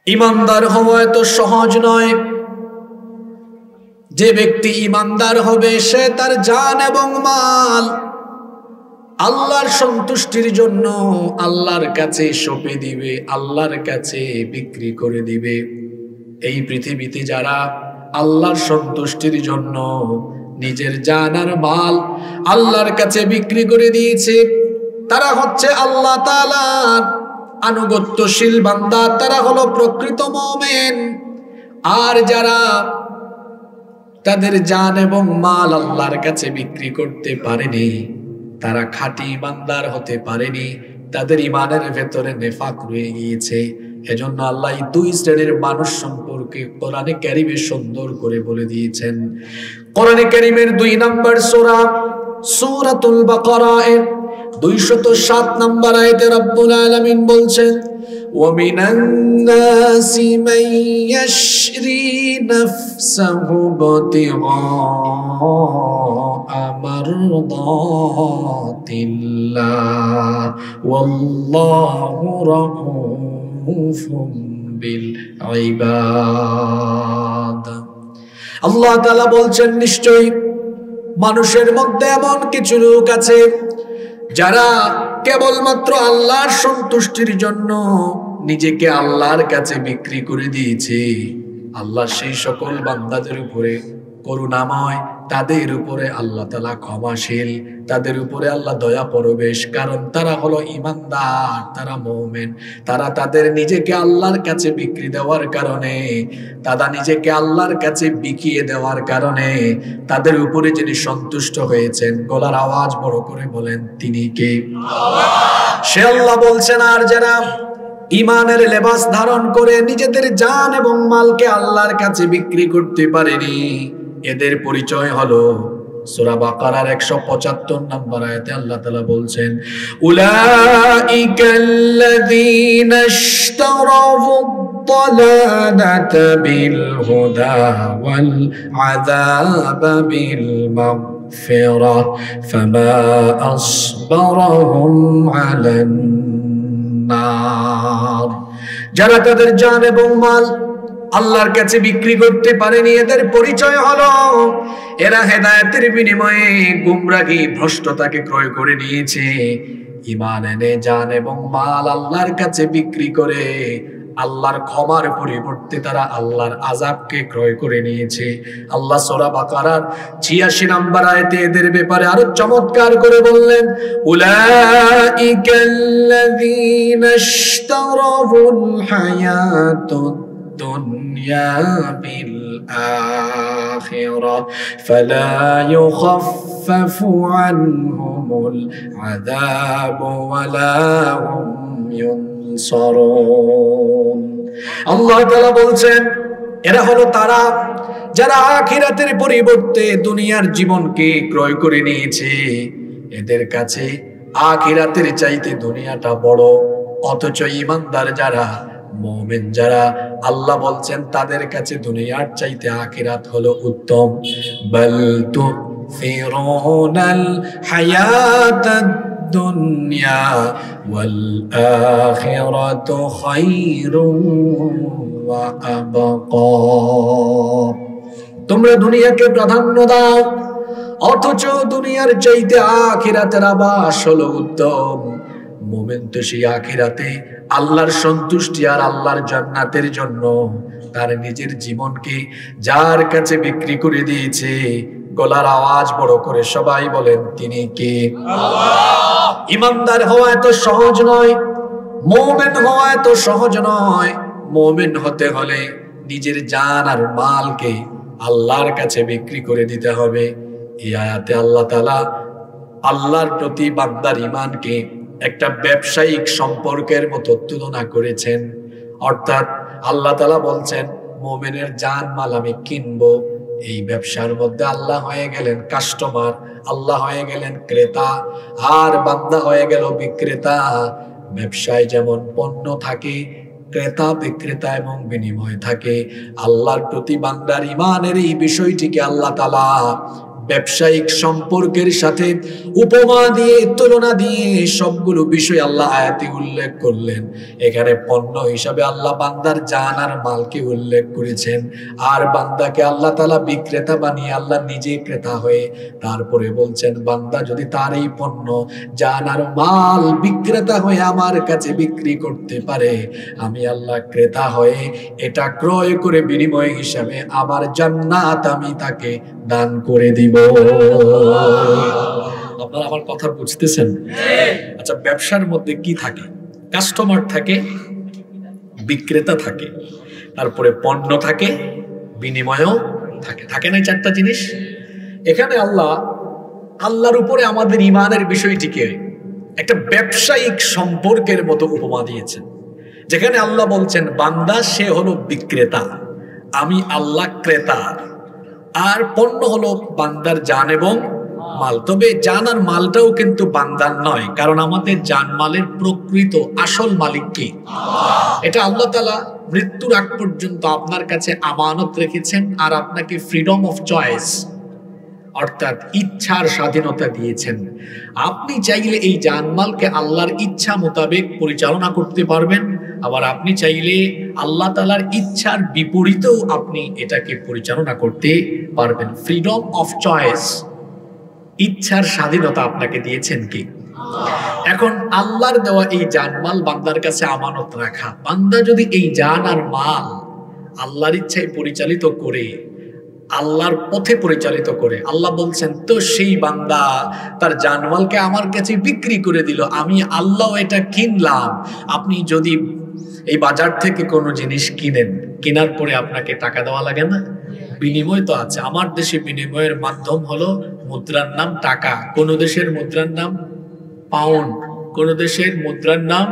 ইমানদার হওয়া এত সহজ নয়। যে ব্যক্তি ইমানদার হবে সে তার জান এবং মাল আল্লাহর সন্তুষ্টির জন্য আল্লাহর কাছে সঁপে দিবে, আল্লাহর কাছে বিক্রি করে দিবে। এই পৃথিবীতে যারা আল্লাহর সন্তুষ্টির জন্য নিজের জান আর মাল আল্লাহর কাছে বিক্রি করে দিয়েছে, তারা হচ্ছে আল্লাহ তাআলার আনুগত্যশীল বান্দা, তারা হলো প্রকৃত মুমিন। আর যারা তাদের জান এবং মাল আল্লাহর কাছে বিক্রি করতে পারেনি, তারা খাঁটি ইমানদার হতে পারেনি, তাদের ইমানের ভেতরে নেফাক রয়ে গিয়েছে। এজন্য আল্লাহ এই দুই শ্রেণীর মানুষ সম্পর্কে কোরআনে কারীমে সুন্দর করে বলে দিয়েছেন। কোরআনে কারীমের 2 নম্বর সূরা সূরাতুল বাকারা এর 207 নম্বর আয়াতে রব্বুল আলামিন বলছেন, وَمِنَ النَّاسِ مَن يَشْرِي نَفْسَهُ ابْتِغَاءَ مَرْضَاتِ اللَّهِ وَاللَّهُ رَءُوفٌ بِالْعِبَادِ। আল্লাহ তাআলা বলছেন, নিশ্চয়ই মানুষের মধ্যে এমন কিছু লোক আছে যারা কেবলমাত্র আল্লাহর সন্তুষ্টির জন্য নিজেকে আল্লাহর কাছে বিক্রি করে দিয়েছে। আল্লাহ সেই সকল বান্দাদের উপরে করুণাময়, তাদের উপরে আল্লাহ তাআলা ক্ষমাশীল, তাদের উপরে আল্লাহ দয়া পরবেশ, কারণ তারা হলো ঈমানদার, তারা মুমিন। তারা তাদের নিজেকে আল্লাহর কাছে বিক্রি দেওয়ার কারণে, তারা নিজেকে আল্লাহর কাছে বিকিয়ে দেওয়ার কারণে তাদের উপরে যিনি সন্তুষ্ট হয়েছেন, গলার আওয়াজ বড় করে বলেন, তিনি কে? সে আল্লাহ বলছেন, আর যারা ঈমানের লেবাস ধারণ করে নিজেদের জান এবং মালকে আল্লাহর কাছে বিক্রি করতে পারেনি, এদের পরিচয় হলো সূরা বাকারার 175 নম্বর আয়াতে আল্লাহ তাআলা বলছেন, উলাইকাল্লাযীনা ইশতারাবুদ-দালালাতা বিল হুদা ওয়াল আযাবা বিল মাগফিরাহ ফামা আসবারাহুম আলান নার। যারা তাদের জান এবং মাল আল্লাহর কাছে বিক্রি করতে পারেনি, এদের পরিচয় হলো এরা হেদায়েতের বিনিময়ে গুমরাহি ভ্রষ্টতাকে ক্রয় করে নিয়েছে। ঈমান এনে জান এবং মাল আল্লাহর কাছে বিক্রি করে আল্লাহর ক্ষমার পরিবর্তে তারা আল্লাহর আযাবকে ক্রয় করে নিয়েছে। আল্লাহ সূরা বাকারার 86 নম্বর আয়াতে এদের ব্যাপারে আরো চমৎকার করে বললেন, উলাইকাল্লাযীনা ইশতারাবুল হায়াতুদ দুনিয়া বিল আখিরাহ ফালা ইউখাফফাফু আনহুমুল আযাবু ওয়ালা হুম ইউনসারুন। আল্লাহ তাআলা বলছেন, এরা হলো তারা যারা আখিরাতের পরিবর্তে দুনিয়ার জীবনকে ক্রয় করে নিয়েছে। এদের কাছে আখিরাতের চাইতে দুনিয়াটা বড়, অথচ ঈমানদার যারা, মুমিন যারা, আল্লাহ বলছেন তাদের কাছে দুনিয়ার চাইতে আখিরাত হলো উত্তম। বাল তুফিরুনাল হায়াতাদ দুনিয়া ওয়াল আখিরাতু খায়রুন ওয়া আবকা। তোমরা দুনিয়াকে প্রাধান্য দাও, অথচ দুনিয়ার চাইতে আখিরাতের আবাস হলো উত্তম। মুমিন তো সেই আখিরাতে আল্লাহর সন্তুষ্টি আর আল্লাহর জান্নাতের জন্য তার নিজের জীবনকে যার কাছে বিক্রি করে দিয়েছে। গলার আওয়াজ বড় করে সবাই বলেন, তিনি কে? আল্লাহ। ঈমানদার হওয়া এত সহজ নয়, মুমিন হওয়া এত সহজ নয়। মুমিন হতে হলে নিজের জান আর মালকে আল্লাহর কাছে বিক্রি করে দিতে হবে। এই আয়াতে আল্লাহ তাআলা আল্লাহর প্রতি বান্দার ঈমানকে একটা ব্যবসায়িক সম্পর্কের মতো তুলনা করেছেন। অর্থাৎ আল্লাহ তাআলা বলছেন, মুমিনের জান মাল আমি কিনবো। এই ব্যবসার মধ্যে আল্লাহ হয়ে গেলেন কাস্টমার, আল্লাহ হয়ে গেলেন ক্রেতা, আর বান্দা হয়ে গেল বিক্রেতা। ব্যবসায় যেমন পণ্য থাকে, ক্রেতা বিক্রেতা এবং বিনিময় থাকে, আল্লাহর প্রতি বান্দার ঈমানের এই বিষয়টিকে আল্লাহ তাআলা ব্যবসায়িক সম্পর্কের সাথে উপমা দিয়ে, তুলনা দিয়ে সবগুলো বিষয় আল্লাহ আয়াতে উল্লেখ করলেন। এখানে পণ্য হিসাবে আল্লাহ বান্দার জান আর মালকে উল্লেখ করেছেন, আর বান্দাকে আল্লাহ তাআলা বিক্রেতা বানিয়ে আল্লাহ নিজে ক্রেতা হয়ে তারপরে বলছেন, বান্দা যদি তার এই পণ্য জান আর মাল বিক্রেতা হয়ে আমার কাছে বিক্রি করতে পারে, আমি আল্লাহ ক্রেতা হয়ে এটা ক্রয় করে বিনিময় হিসাবে আমার জান্নাত আমি তাকে দান করে দিব। আপনারা আমার কথা বুঝতেছেন? আচ্ছা, ব্যবসার মধ্যে কি থাকে? কাস্টমার থাকে, বিক্রেতা থাকে, তারপরে পণ্য থাকে, বিনিময়ও থাকে। থাকে না চারটা জিনিস? এখানে আল্লাহর উপরে আমাদের ঈমানের বিষয়টিকে একটা ব্যবসায়িক সম্পর্কের মতো উপমা দিয়েছেন, যেখানে আল্লাহ বলছেন বান্দা সে হলো বিক্রেতা, আমি আল্লাহ ক্রেতা, আর পণ্য হলো বান্দার জান এবং মাল। তবে জান আর মালটাও কিন্তু বান্দার নয়, কারণ আমাদের জান মালের প্রকৃত আসল মালিক কে? এটা আল্লাহ তাআলা মৃত্যুর আগ পর্যন্ত আপনার কাছে আমানত রেখেছেন, আর আপনাকে ফ্রিডম অফ চয়েস অর্থাৎ ইচ্ছার স্বাধীনতা দিয়েছেন। আপনি চাইলে এই জানমালকে আল্লাহর ইচ্ছা মোতাবেক পরিচালনা করতে পারবেন, আবার আপনি চাইলে আল্লাহ তাআলার ইচ্ছার বিপরীতেও আপনি এটাকে পরিচালনা করতে পারবেন। ফ্রিডম অফ চয়েস, ইচ্ছার স্বাধীনতা আপনাকে দিয়েছেন কি? এখন আল্লাহর দেওয়া এই জানমাল বান্দার কাছে আমানত রাখা, বান্দা যদি এই জান আর মাল আল্লাহর ইচ্ছায় পরিচালিত করে, আল্লাহর পথে পরিচালিত করে, আল্লাহ বলছেন তো সেই বান্দা তার জানমালকে আমার কাছে বিক্রি করে দিল, আমি আল্লাহ এটা কিনলাম। আপনি যদি এই বাজার থেকে কোনো জিনিস কিনেন, কেনার পরে আপনাকে টাকা দেওয়া লাগে না? বিনিময় তো আছে। আমার দেশে বিনিময়ের মাধ্যম হলো মুদ্রার নাম টাকা, কোন দেশের মুদ্রার নাম পাউন্ড, কোন দেশের মুদ্রার নাম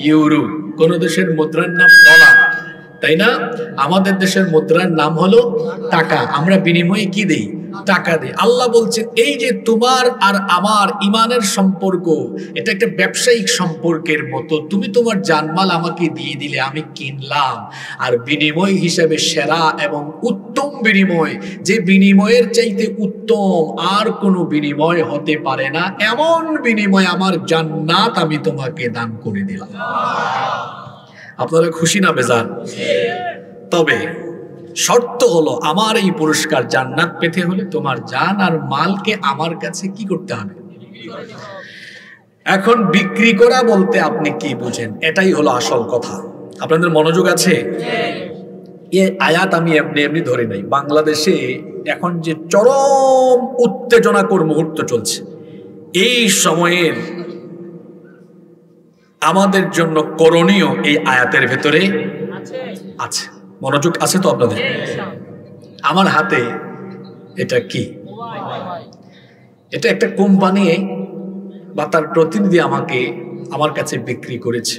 ইউরো, কোন দেশের মুদ্রার নাম ডলার, তাই না? আমাদের দেশের মুদ্রার নাম হলো টাকা। আমরা বিনিময়ে কি দেই? টাকা দেই। আল্লাহ বলছেন এই যে তোমার আর আমার ঈমানের সম্পর্ক, এটা একটা ব্যবসায়িক সম্পর্কের মতো। তুমি তোমার জানমাল আমাকে দিয়ে দিলে, আমি কিনলাম, আর বিনিময় হিসেবে সেরা এবং উত্তম বিনিময়, যে বিনিময়ের চাইতে উত্তম আর কোনো বিনিময় হতে পারে না, এমন বিনিময় আমার জান্নাত আমি তোমাকে দান করে দিলাম। আপনারা খুশি না বেজার? তবে শর্ত হলো, আমার এই পুরস্কার জান্নাত পেতে হলে তোমার জান আর মালকে আমার কাছে কি করতে হবে? এখন বিক্রি করা বলতে আপনি কি বুঝেন? এটাই হলো আসল কথা। আপনাদের মনোযোগ আছে? এই আয়াত আমি এমনি ধরে নাই। বাংলাদেশে এখন যে চরম উত্তেজনাকর মুহূর্ত চলছে, এই সময়ের আমাদের জন্য করণীয় এই আয়াতের ভেতরে আছে। মনোযোগ আছে তো আপনাদের? আমার হাতে এটা কি? এটা একটা কোম্পানি বা তার প্রতিনিধি আমার কাছে বিক্রি করেছে,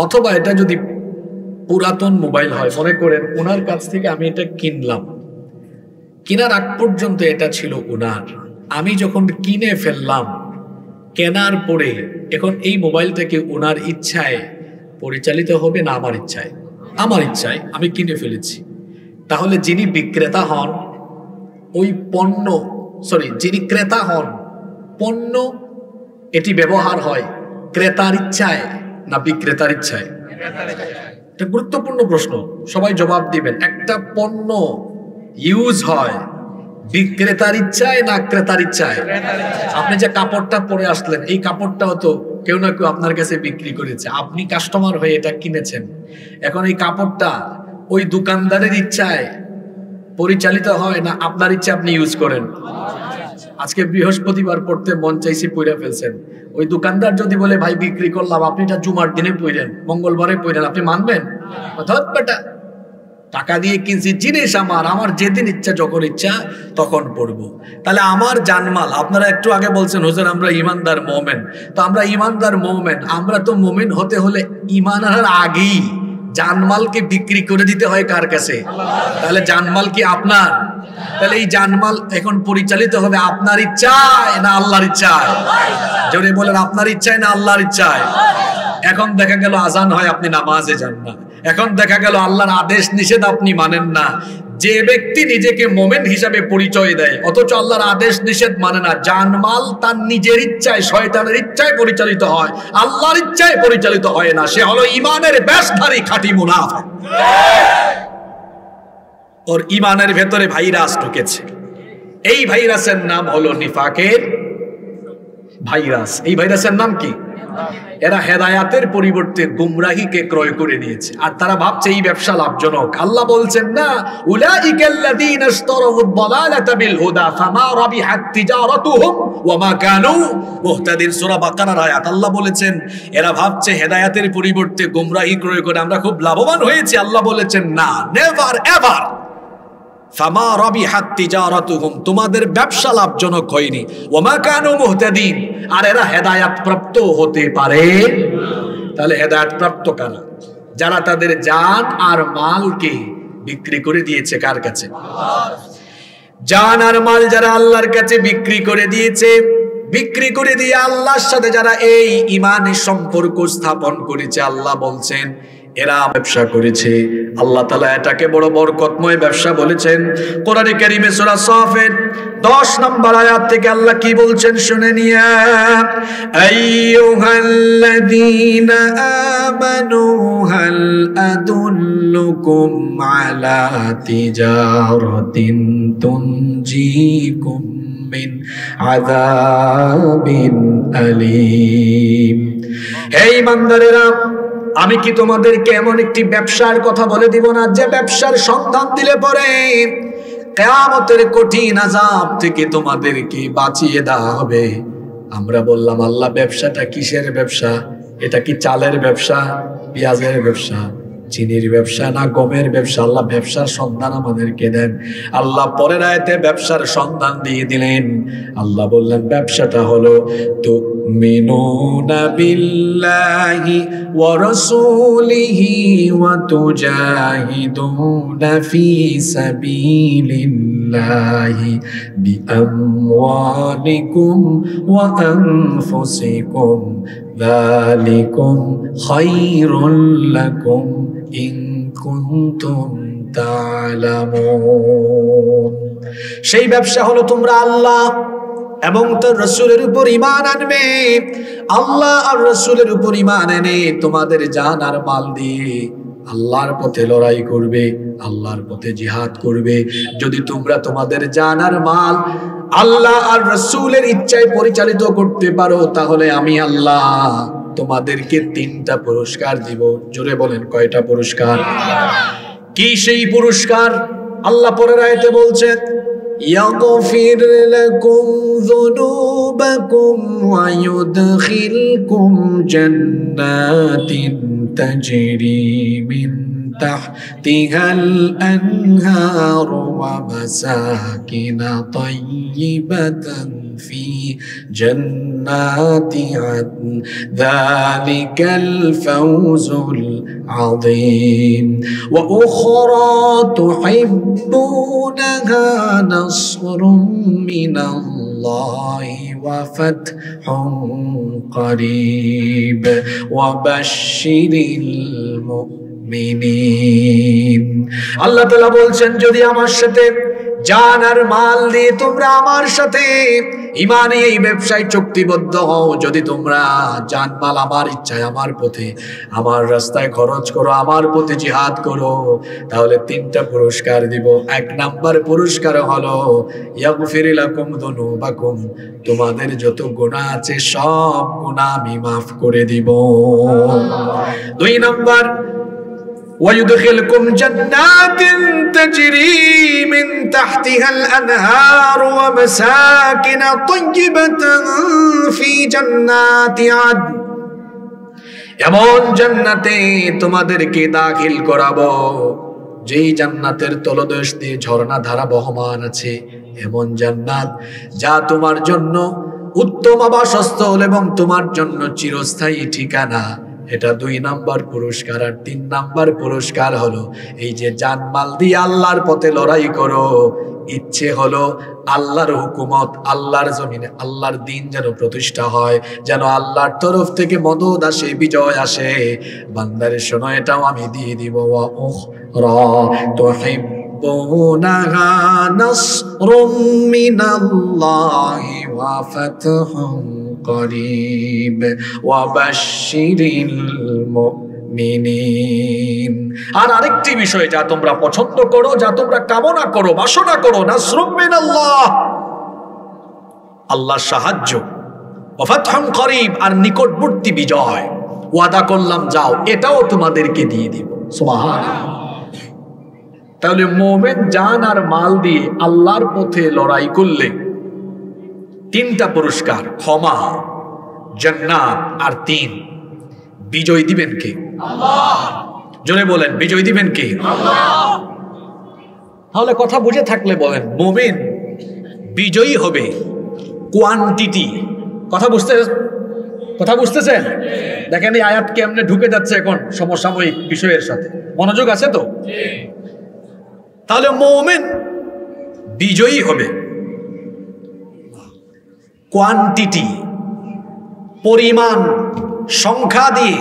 অথবা এটা যদি পুরাতন মোবাইল হয়, মনে করেন ওনার কাছ থেকে আমি এটা কিনলাম, কেনার আগ পর্যন্ত এটা ছিল ওনার। আমি যখন কিনে ফেললাম, কেনার পরে এখন এই মোবাইলটাকে ওনার ইচ্ছায় পরিচালিত হবে না আমার ইচ্ছায়? আমার ইচ্ছায় আমি কিনে ফেলেছি। তাহলে যিনি বিক্রেতা হন ওই পণ্য, যিনি ক্রেতা হন, পণ্য এটি ব্যবহার হয় ক্রেতার ইচ্ছায় না বিক্রেতার ইচ্ছায়? এটা গুরুত্বপূর্ণ প্রশ্ন, সবাই জবাব দিবেন। একটা পণ্য ইউজ হয় বিক্রেতার ইচ্ছায় না ক্রেতার ইচ্ছায়? আপনি যে কাপড়টা পরে আসলেন, এই কাপড়টাও তো কেউ না কেউ আপনার কাছে বিক্রি করেছে, আপনি কাস্টমার হয়ে এটা কিনেছেন। এখন এই কাপড়টা ওই দোকানদারের ইচ্ছায় পরিচালিত হয় না আপনার ইচ্ছা আপনি ইউজ করেন? আজকে বৃহস্পতিবার পড়তে মন চাইছে, পইরা ফেলছেন। ওই দোকানদার যদি বলে ভাই বিক্রি করলাম, আপনি এটা জুমার দিনে পইরেন, মঙ্গলবারে পইরেন, আপনি মানবেন? ধর বেটা, টাকা দিয়ে কিনছি জিনিস আমার যেদিন ইচ্ছা যখন ইচ্ছা তখন পড়বো। তাহলে আমার জানমাল, আপনারা একটু আগে বলছেন হুজুর আমরা ইমানদার মুমিন, তো আমরা ইমানদার মুমিন, আমরা তো মুমিন হতে হলে ঈমান আনার আগেই জানমালকে বিক্রি করে দিতে হয় কার কাছে? তাহলে জানমাল কি আপনার? তাহলে এই জানমাল এখন পরিচালিত হবে আপনার ইচ্ছায় না আল্লাহর ইচ্ছায়? জোরে বলেন, আপনার ইচ্ছায় না আল্লাহর ইচ্ছায়? এখন দেখা গেল আজান হয় আপনি নামাজে যান না, এখন দেখা গেল আল্লাহর আদেশ নিষেধ আপনি মানেন না, যে ব্যক্তি নিজেকে মোমেন হিসাবে পরিচয় দেয় অথচ আল্লাহর আদেশ নিষেধ মানে না, জানমাল তার নিজের ইচ্ছায় শয়তানের ইচ্ছায় পরিচালিত হয়, আল্লাহর ইচ্ছায় পরিচালিত হয় না, সে হলো ঈমানের বেশধারী খাঁটি মুনাফিক। ওর ঈমানের ভেতরে ভাইরাস ঢুকেছে। এই ভাইরাসের নাম হলো নিফাকের ভাইরাস। এই ভাইরাসের নাম কি? এরা হেদায়াতের পরিবর্তে গুমরাহিকে ক্রয় করে নিয়েছে, আর তারা ভাবছে এই ব্যবসা লাভজনক। আল্লাহ বলছেন না, উলাইকাল্লাযীনা ইশতারাউদ দালালাতা বিল হুদা ফামা রাবিহাত তিজারাতুহুম ওয়া মা কানু মুহতাদিন। সূরা বাকারার আয়াত। আল্লাহ বলেছেন এরা ভাবছে হেদায়াতের পরিবর্তে গুমরাহি ক্রয় করে আমরা খুব লাভবান হয়েছি। আল্লাহ বলেছেন না, নেভার এভার। ফামা রাবিহাত তিজারাতুহুম, তোমাদের ব্যবসা লাভজনক হয়নি। ওয়া মা কানু মুহতাদিন, আর এরা হেদায়াত প্রাপ্ত হতে পারে। তাহলে হেদায়াত প্রাপ্ত কারা? যারা তাদের জান আর মালকে বিক্রি করে দিয়েছে কার কাছে? জান আর মাল যারা আল্লাহর কাছে বিক্রি করে দিয়েছে, বিক্রি করে দিয়ে আল্লাহর সাথে যারা এই ঈমানের সম্পর্ক স্থাপন করেছে, আল্লাহ বলছেন এরা ব্যবসা করেছে। আল্লাহ তাআলা এটাকে বড় বরকতময় ব্যবসা বলেছেন। কোরআনে কারীমে সূরা সাফের 10 নম্বর আয়াত থেকে আল্লাহ কি বলছেন শুনে নিয়া, আইয়ুহাল্লাযীনা আমানু হাল আদুল্লুকুম আলা তিজারাতিন তুনজিকুম মিন আযাবিন আলীম। হে ঈমানদারেরা, আমি কি তোমাদেরকে এমন একটি ব্যবসার কথা বলে দিব না যে ব্যবসার সন্ধান দিলে পরে কিয়ামতের কঠিন আযাব থেকে তোমাদেরকে বাঁচিয়ে দেওয়া হবে। আমরা বললাম আল্লাহ ব্যবসাটা কিসের ব্যবসা? এটা কি চালের ব্যবসা, পেঁয়াজের ব্যবসা, চিনির ব্যবসা, না গমের ব্যবসা? আল্লাহ ব্যবসার সন্ধান আমাদেরকে দেন। আল্লাহ পরের আয়াতে ব্যবসার সন্ধান দিয়ে দিলেন। আল্লাহ বললেন ব্যবসাটা হলো তুমিনুনা বিল্লাহি ওয়া রাসূলিহি ওয়া তুজাহিদুনা ফি সাবিলিল্লাহি বিআমওয়ালিকুম ওয়া আনফুসিকুম যালিকুম খায়রুল লাকুম ইন কুনতুম তা'লামুন। সেই ব্যবসা হলো তোমরা আল্লাহ এবং তার রাসূলের উপর ঈমান আনবে। আল্লাহ আর রাসূলের উপর ঈমান এনে তোমাদের জান আর মাল দিয়ে আল্লাহর পথে লড়াই করবে, আল্লাহর পথে জিহাদ করবে। যদি তোমরা তোমাদের জান আর মাল আল্লাহ আর রাসূলের ইচ্ছায় পরিচালিত করতে পারো, তাহলে আমি আল্লাহ তোমাদেরকে 3টা পুরস্কার দিব। জোরে বলেন কয়টা পুরস্কার? কি সেই পুরস্কার? আল্লাহ পরের আয়াতে বলছেন, يغفر لكم ذنوبكم ويدخلكم جنات تجري من تحتها الأنهار ومساكن طيبة في جنات عدن ذلك الفوز العظيم وأخرى تحبونها نصر من الله وفتح قريب وبشر المؤمنين। আল্লাহ তাআলা বলছেন যদি আমার সাথে জান আর মাল দিয়ে তোমরা আমার সাথে ঈমানে এই ব্যবসায় চুক্তিবদ্ধ হও, যদি তোমরা জান মাল আমার ইচ্ছায় আমার পথে আমার রাস্তায় খরচ করো, আমার পথে জিহাদ করো, তাহলে 3টা পুরস্কার দিব। 1 নাম্বার পুরস্কার হলো ইয়াগফির লাকুম যুনুবাকুম, তোমাদের যত গুনাহ আছে সব গুনাহ আমি মাফ করে দিব। 2 নাম্বার ويدخلكم جنات تجري من تحتها الأنهار ومساكن طيبة في جنات عدن, এমন জান্নাতে তোমাদেরকে দাখিল করাবো যেই জান্নাতের তলদেশ দিয়ে ঝর্ণা ধারা বহমান আছে। এমন জান্নাত যা তোমার জন্য উত্তম আবাসস্থল এবং তোমার জন্য চিরস্থায়ী ঠিকানা। এটা 2 নাম্বার পুরস্কার। আর 3 নাম্বার পুরস্কার হলো এই যে জানমাল দিয়ে আল্লাহর পথে লড়াই করো, ইচ্ছে হলো আল্লাহর হুকুমত আল্লাহর জমিনে আল্লাহর দিন যেন প্রতিষ্ঠা হয়, যেন আল্লাহর তরফ থেকে মদদ আসে, বিজয় আসে। বান্দারে শোনো, এটাও আমি দিয়ে দিব। ওয়া উখরা তুহিব يحبونها نصر من الله وفتح قريب وبشر المؤمنين। আর আরেকটি বিষয় যা তোমরা পছন্দ করো, যা তোমরা কামনা করো, বাসনা করো, নাসরুম মিনাল্লাহ, আল্লাহর সাহায্য, ওয়া ফাতহুন করিব, আর নিকটবর্তী বিজয়, ওয়াদা করলাম যাও এটাও তোমাদেরকে দিয়ে দিব। সুবহানাল্লাহ। তাহলে মুমিন জান আর মাল দিয়ে আল্লাহর পথে লড়াই করলে তিনটা পুরস্কার, ক্ষমা, জান্নাত, আর তিন বিজয় দিবেন কে? আল্লাহ। জোরে বলেন, বিজয় দিবেন কে? আল্লাহ। তাহলে কথা বুঝে থাকলে বলেন, মুমিন বিজয়ী হবে কোয়ান্টিটি, কথা বুঝতেছেন? দেখেন এই আয়াত কেমনে ঢুকে যাচ্ছে এখন সমসাময়িক বিষয়ের সাথে, মনোযোগ আছে তো? তাহলে মুমিন বিজয়ী হবে কোয়ান্টিটি, পরিমাণ, সংখ্যা দিয়ে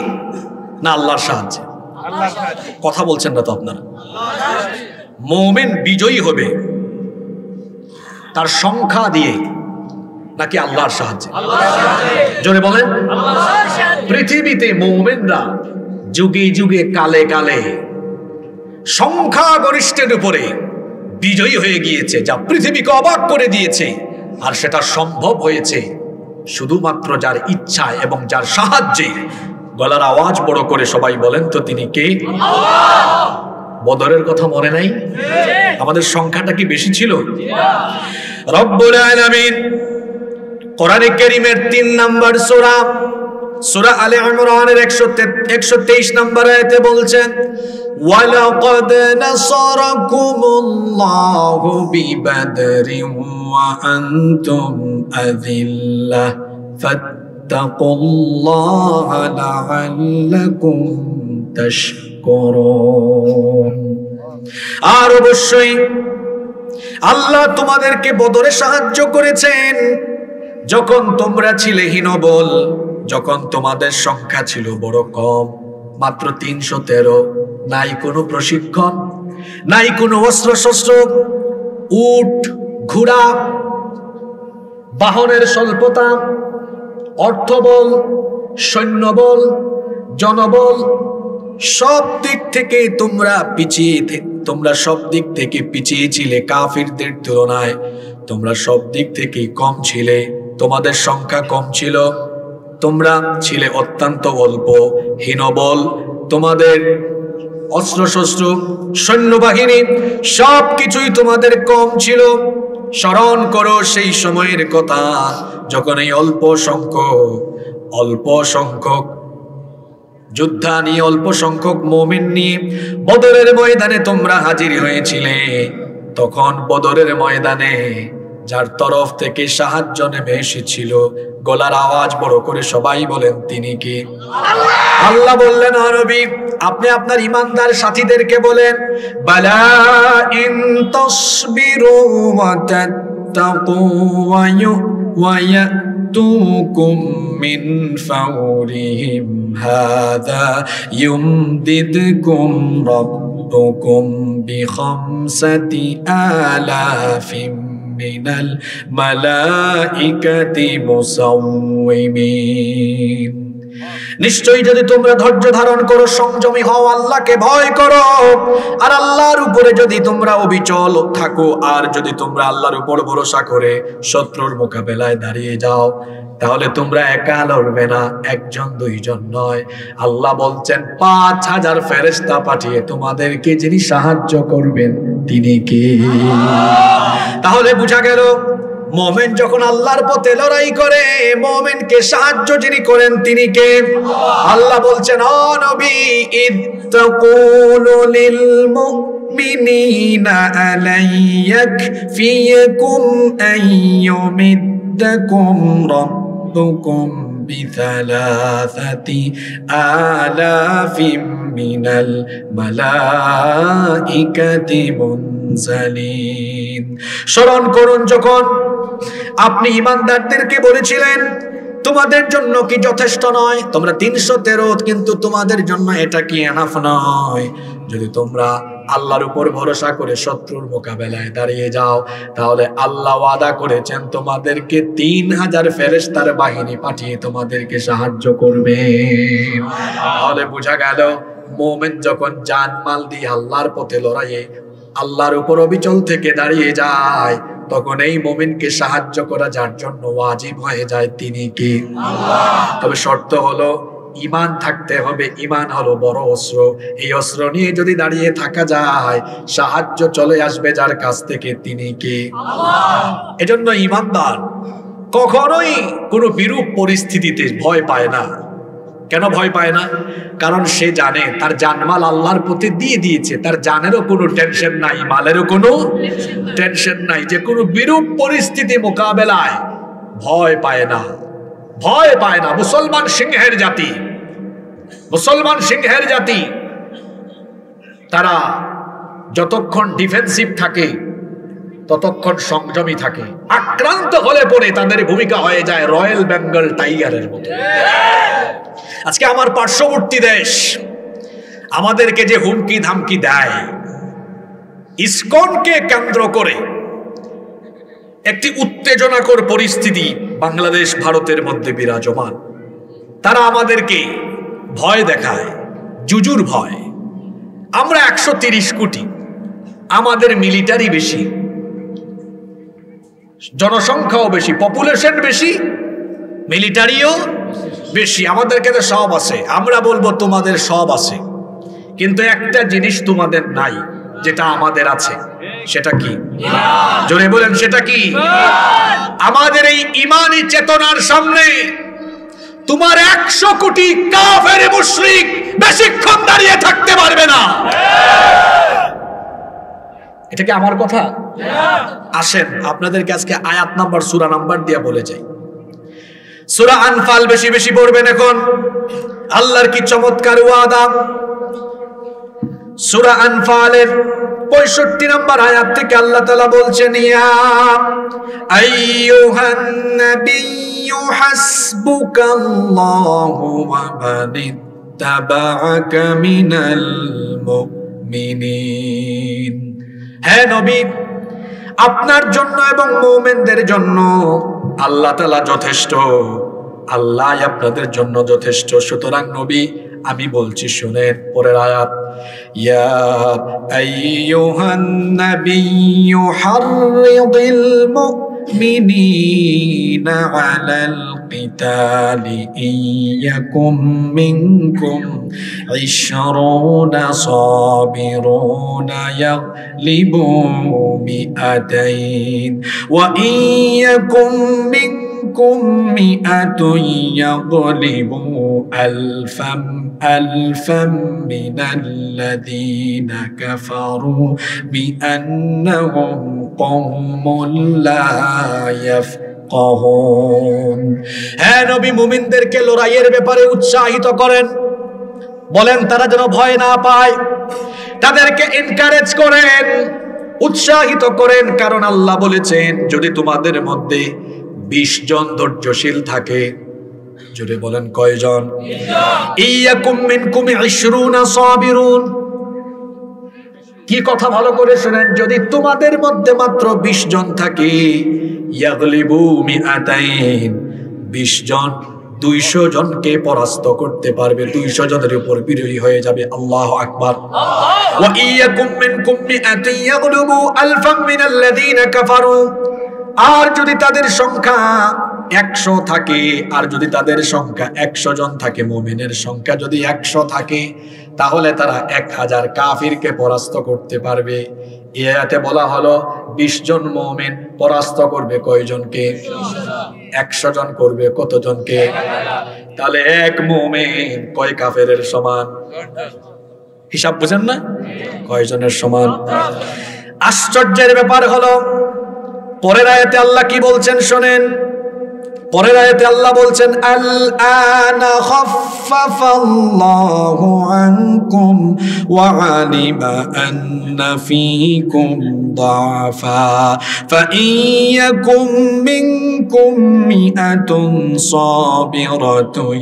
না আল্লাহর সাহায্যে? কথা বলছেন না তো আপনারা? মুমিন বিজয়ী হবে তার সংখ্যা দিয়ে নাকি আল্লাহর সাহায্যে? জোরে বলেন। পৃথিবীতে মুমিনরা যুগে যুগে কালে কালে সংখ্যাগরিষ্ঠের উপরে বিজয়ী হয়ে গিয়েছে, যা পৃথিবীকে অবাক করে দিয়েছে। আর সেটা সম্ভব হয়েছে শুধুমাত্র যার ইচ্ছা এবং যার সাহায্যে। গলার আওয়াজ বড় করে সবাই বলেন তো, তিনি কে? আল্লাহ। বদরের কথা মনে নাই? আমাদের সংখ্যাটা কি বেশি ছিল? রব্বুল আলামিন কোরআনে কারীমের 3 নম্বর সূরা, সূরা আলে ইমরানের 123 নম্বর আয়াতে বলছেন, ওয়ালাকাদ নাসারাকুমুল্লাহু বিবাদরিন ওয়া আনতুম আযিল্লাহ ফাত্তাকুল্লাহা লাআল্লাকুম তাশকুরুন। আর অবশ্যই আল্লাহ তোমাদেরকে বদরে সাহায্য করেছেন যখন তোমরা ছিলে হীনবল, যখন তোমাদের সংখ্যা ছিল বড় কম, মাত্র 313, নাই কোনো প্রশিক্ষণ, নাই কোনো অস্ত্র শস্ত্র, উট ঘোড়া, বাহনের স্বল্পতা, অর্থবল, সৈন্যবল, জনবল, সব দিক থেকে তোমরা সব দিক থেকে পিছিয়ে ছিলে কাফিরদের তুলনায়। তোমরা সব দিক থেকেই কম ছিলে, তোমাদের সংখ্যা কম ছিল, তোমরা ছিলে অত্যন্ত অল্প, হীনবল, তোমাদের অস্ত্রশস্ত্র, সৈন্যবাহিনী সব কিছুই তোমাদের কম ছিল। স্মরণ করো সেই সময়ের কথা যখন এই অল্প সংখ্যক যোদ্ধা নিয়ে, অল্প সংখ্যক মুমিন নিয়ে বদরের ময়দানে তোমরা হাজির হয়েছিলে। তখন বদরের ময়দানে যার তরফ থেকে সাহায্য নেমে এসেছিল, গলার আওয়াজ বড় করে সবাই বলেন, তিনি কি? আল্লাহ বললেন, নবী আপনি আপনার ঈমানদার সাথীদেরকে বলেন, বালা ইন তাসবিরু ওয়া তাত্তাকু ওয়া ইয়াতুকুম মিন ফাওরিহিম হাযা ইউমদিদকুম রাব্বুকুম বিখামসাতি আলাফিন মিনাল মালাইকাতি মুসাওয়িমিন। নিশ্চয়ই যদি তোমরা ধৈর্য ধারণ করো, সংযমী হও, আল্লাহকে ভয় করো, আর আল্লাহর উপরে যদি তোমরা অবিচল থাকো, আর যদি তোমরা আল্লাহর উপর ভরসা করে শত্রুর মোকাবেলায় দাঁড়িয়ে যাও, তাহলে তোমরা একা লড়বে না, একজন দুইজন নয়। আল্লাহ বলছেন 5000 ফেরেশতা পাঠিয়ে তোমাদেরকে যিনি সাহায্য করবেন তিনি কে? তাহলে বুঝা গেল, মুমিন যখন আল্লাহর পথে লড়াই করে, মুমিনকে সাহায্য যিনি করেন তিনি কে? আল্লাহ বলছেন, ও নবী, ইত্তাকুলু লিল মুমিনিনা আলাইয়াকফিয়াকুম আইয়ুমিদ্দাকুম রাব্বুকুম বিসালাসাতি আলাফিম মিনাল মালাইকাতি মুনজালিন। স্মরণ করুন যখন আপনি ঈমানদারদেরকে বলেছিলেন, তোমাদের জন্য কি যথেষ্ট নয়? তোমরা 313, কিন্তু তোমাদের জন্য এটা কি এনাফ নয়? যদি তোমরা আল্লাহর উপর ভরসা করে শত্রুর মোকাবেলায় দাঁড়িয়ে যাও, তাহলে আল্লাহ ওয়াদা করেছেন তোমাদেরকে 3000 ফেরেশতার বাহিনী পাঠিয়ে তোমাদেরকে সাহায্য করবে। তাহলে বোঝা গেল মুমিন যখন জানমাল দিয়ে আল্লাহর পথে লড়াইয়ে আল্লাহর উপর অবিচল থেকে দাঁড়িয়ে যায়, তখন এই মুমিনকে সাহায্য করা যার জন্য ওয়াজিব হয়ে যায় তিনি কি? আল্লাহ। তবে শর্ত হলো ঈমান থাকতে হবে। ঈমান হলো বড় অস্ত্র। এই অস্ত্র নিয়ে যদি দাঁড়িয়ে থাকা যায়, সাহায্য চলে আসবে যার কাছ থেকে, তিনি কি? আল্লাহ। এজন্য ঈমানদার কখনোই কোনো বিরূপ পরিস্থিতিতে ভয় পায় না। কেন ভয় পায় না? কারণ সে জানে তার জানমাল আল্লাহর পথে দিয়ে দিয়েছে, তার জানেরও কোনো টেনশন নাই, মালেরও কোনো টেনশন নাই, যে কোনো বিরূপ পরিস্থিতি মোকাবেলায় ভয় পায় না, ভয় পায় না। মুসলমান সিংহের জাতি, মুসলমান সিংহের জাতি, তারা যতক্ষণ ডিফেন্সিভ থাকে ততক্ষণ সংযমী থাকে। আক্রান্ত হলে পরে তাদের ভূমিকা হয়ে যায় রয়্যাল বেঙ্গল টাইগারের মতো। আজকে আমার পার্শ্ববর্তী দেশ আমাদেরকে যে হুমকি ধামকি দেয়, ইসকনকে কেন্দ্র করে একটি উত্তেজনাকর পরিস্থিতি বাংলাদেশ ভারতের মধ্যে বিরাজমান। তারা আমাদেরকে ভয় দেখায়, জুজুর ভয়। আমরা 130 কোটি, আমাদের মিলিটারি বেশি, জনসংখ্যাও বেশি, পপুলেশন বেশি, মিলিটারিও বেশি, আমাদের কাছে সব আছে। আমরা বলবো তোমাদের সব আছে, কিন্তু একটা জিনিস তোমাদের নাই যেটা আমাদের আছে, সেটা কি? জোরে বলেন, সেটা কি? আমাদের এই ঈমানি চেতনার সামনে তোমার 100 কোটি কাফের মুশরিক বেশিক্ষণ দাঁড়িয়ে থাকতে পারবে না। এটা কি আমার কথা? আসেন আপনাদেরকে আজকে আয়াত নাম্বার, সূরা নাম্বার দিয়ে বলে যাই। সূরা আনফাল বেশি বেশি পড়বেন এখন। আল্লাহর কি চমৎকার ওয়াদা! সূরা আনফালের 65 নম্বর আয়াত থেকে আল্লাহ তাআলা বলছেন, ইয়া আইয়ুহান নাবিয়্যু হাসবুকাল্লাহু ওয়া মানিত্তাবা'আকা মিনাল মুমিনিন। হে নবী, আপনার জন্য এবং মুমিনদের জন্য আল্লাহ তাআলা যথেষ্ট, আল্লাহ আপনাদের জন্য যথেষ্ট। সুতরাং নবী আমি বলছি শুনেন পরের আয়াত, ইয়া আইয়ুহান নাবিয়্যু হাররিদিল মুমিনিনা আলাল কিতালি ইয়াকুম মিনকুম 20 সাবিরুনা ইয়াগলিবু মিআতাইন ওয়া ইয়াকুম মিনকুম মিআতুন ইয়াগলিবু আলফাম মিনাল্লাযীনা কাফারু বিআন্নাহুম কওমুন লা ইয়াফকাহুন। হে নবী, মুমিনদেরকে লড়াইয়ের ব্যাপারে উৎসাহিত করেন, বলেন তারা যেন ভয় না পায়, তাদেরকে এনকারেজ করেন, উৎসাহিত করেন। কারণ আল্লাহ বলেছেন যদি তোমাদের মধ্যে 20 জন ধৈর্যশীল থাকে, জোরে বলেন কয়জন? ইয়াকুম মিনকুম 20 সাবিরুন। কি কথা ভালো করে শুনেন, যদি তোমাদের মধ্যে মাত্র 20 জন থাকে, ইয়াগলিবু মিআতাইন, 20 জন 200 জনকে পরাস্ত করতে পারবে, 200 জনের উপর বিজয়ী হয়ে যাবে। আল্লাহু আকবার। ওয়া ইয়াকুম মিনকুম মিআতুন ইয়াগলিবু আলফাম মিনাল্লাযীনা কাফারু। আর যদি তাদের সংখ্যা 100 থাকে, আর যদি তাদের সংখ্যা 100 জন থাকে, মুমিনের সংখ্যা যদি 100 থাকে, তাহলে তারা 1000 কাফিরকে পরাস্ত করতে পারবে। এই আয়াতে বলা হলো 20 জন মুমিন পরাস্ত করবে কয়জনকে? 100 জন করবে কতজনকে? তাহলে এক মুমিন কয় কাফেরের সমান? হিসাব বুঝেন না? কয়জনের সমান? আশ্চর্যের ব্যাপার হলো পরের আয়াতে আল্লাহ কি বলছেন শোনেন। পরের আয়াতে আল্লাহ বলছেন, আল আনা খাফফাল্লাহু আনকুম ওয়া আলিমা আন্না ফীকুম দাফা ফাইয়াকুম মিনকুম মিআতুন সাবিরাতুন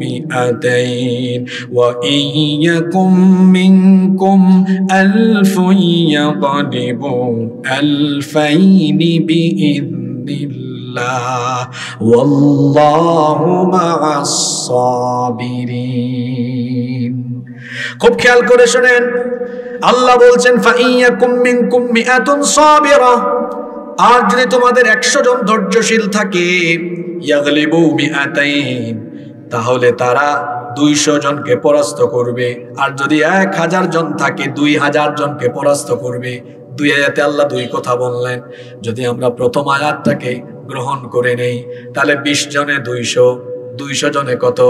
مئتين وإن يكن منكم ألف يغلبوا ألفين بإذن الله والله مع الصابرين খুব খেয়াল করে শুনেন আল্লাহ বলছেন ফাইয়াকুম মিনকুম মিআতুন সাবিরা আর যদি তোমাদের 100 জন ধৈর্যশীল থাকে ইয়াগলিবু মিআতাইন তাহলে তারা 200 জনকে পরাস্ত করবে আর যদি 1000 জন থাকে 2000 জনকে পরাস্ত করবে দুই আয়াতে আল্লাহ দুই কথা বললেন যদি আমরা প্রথম আয়াতটাকে গ্রহণ করে নেই তাহলে 20 জনে 200 জনে কত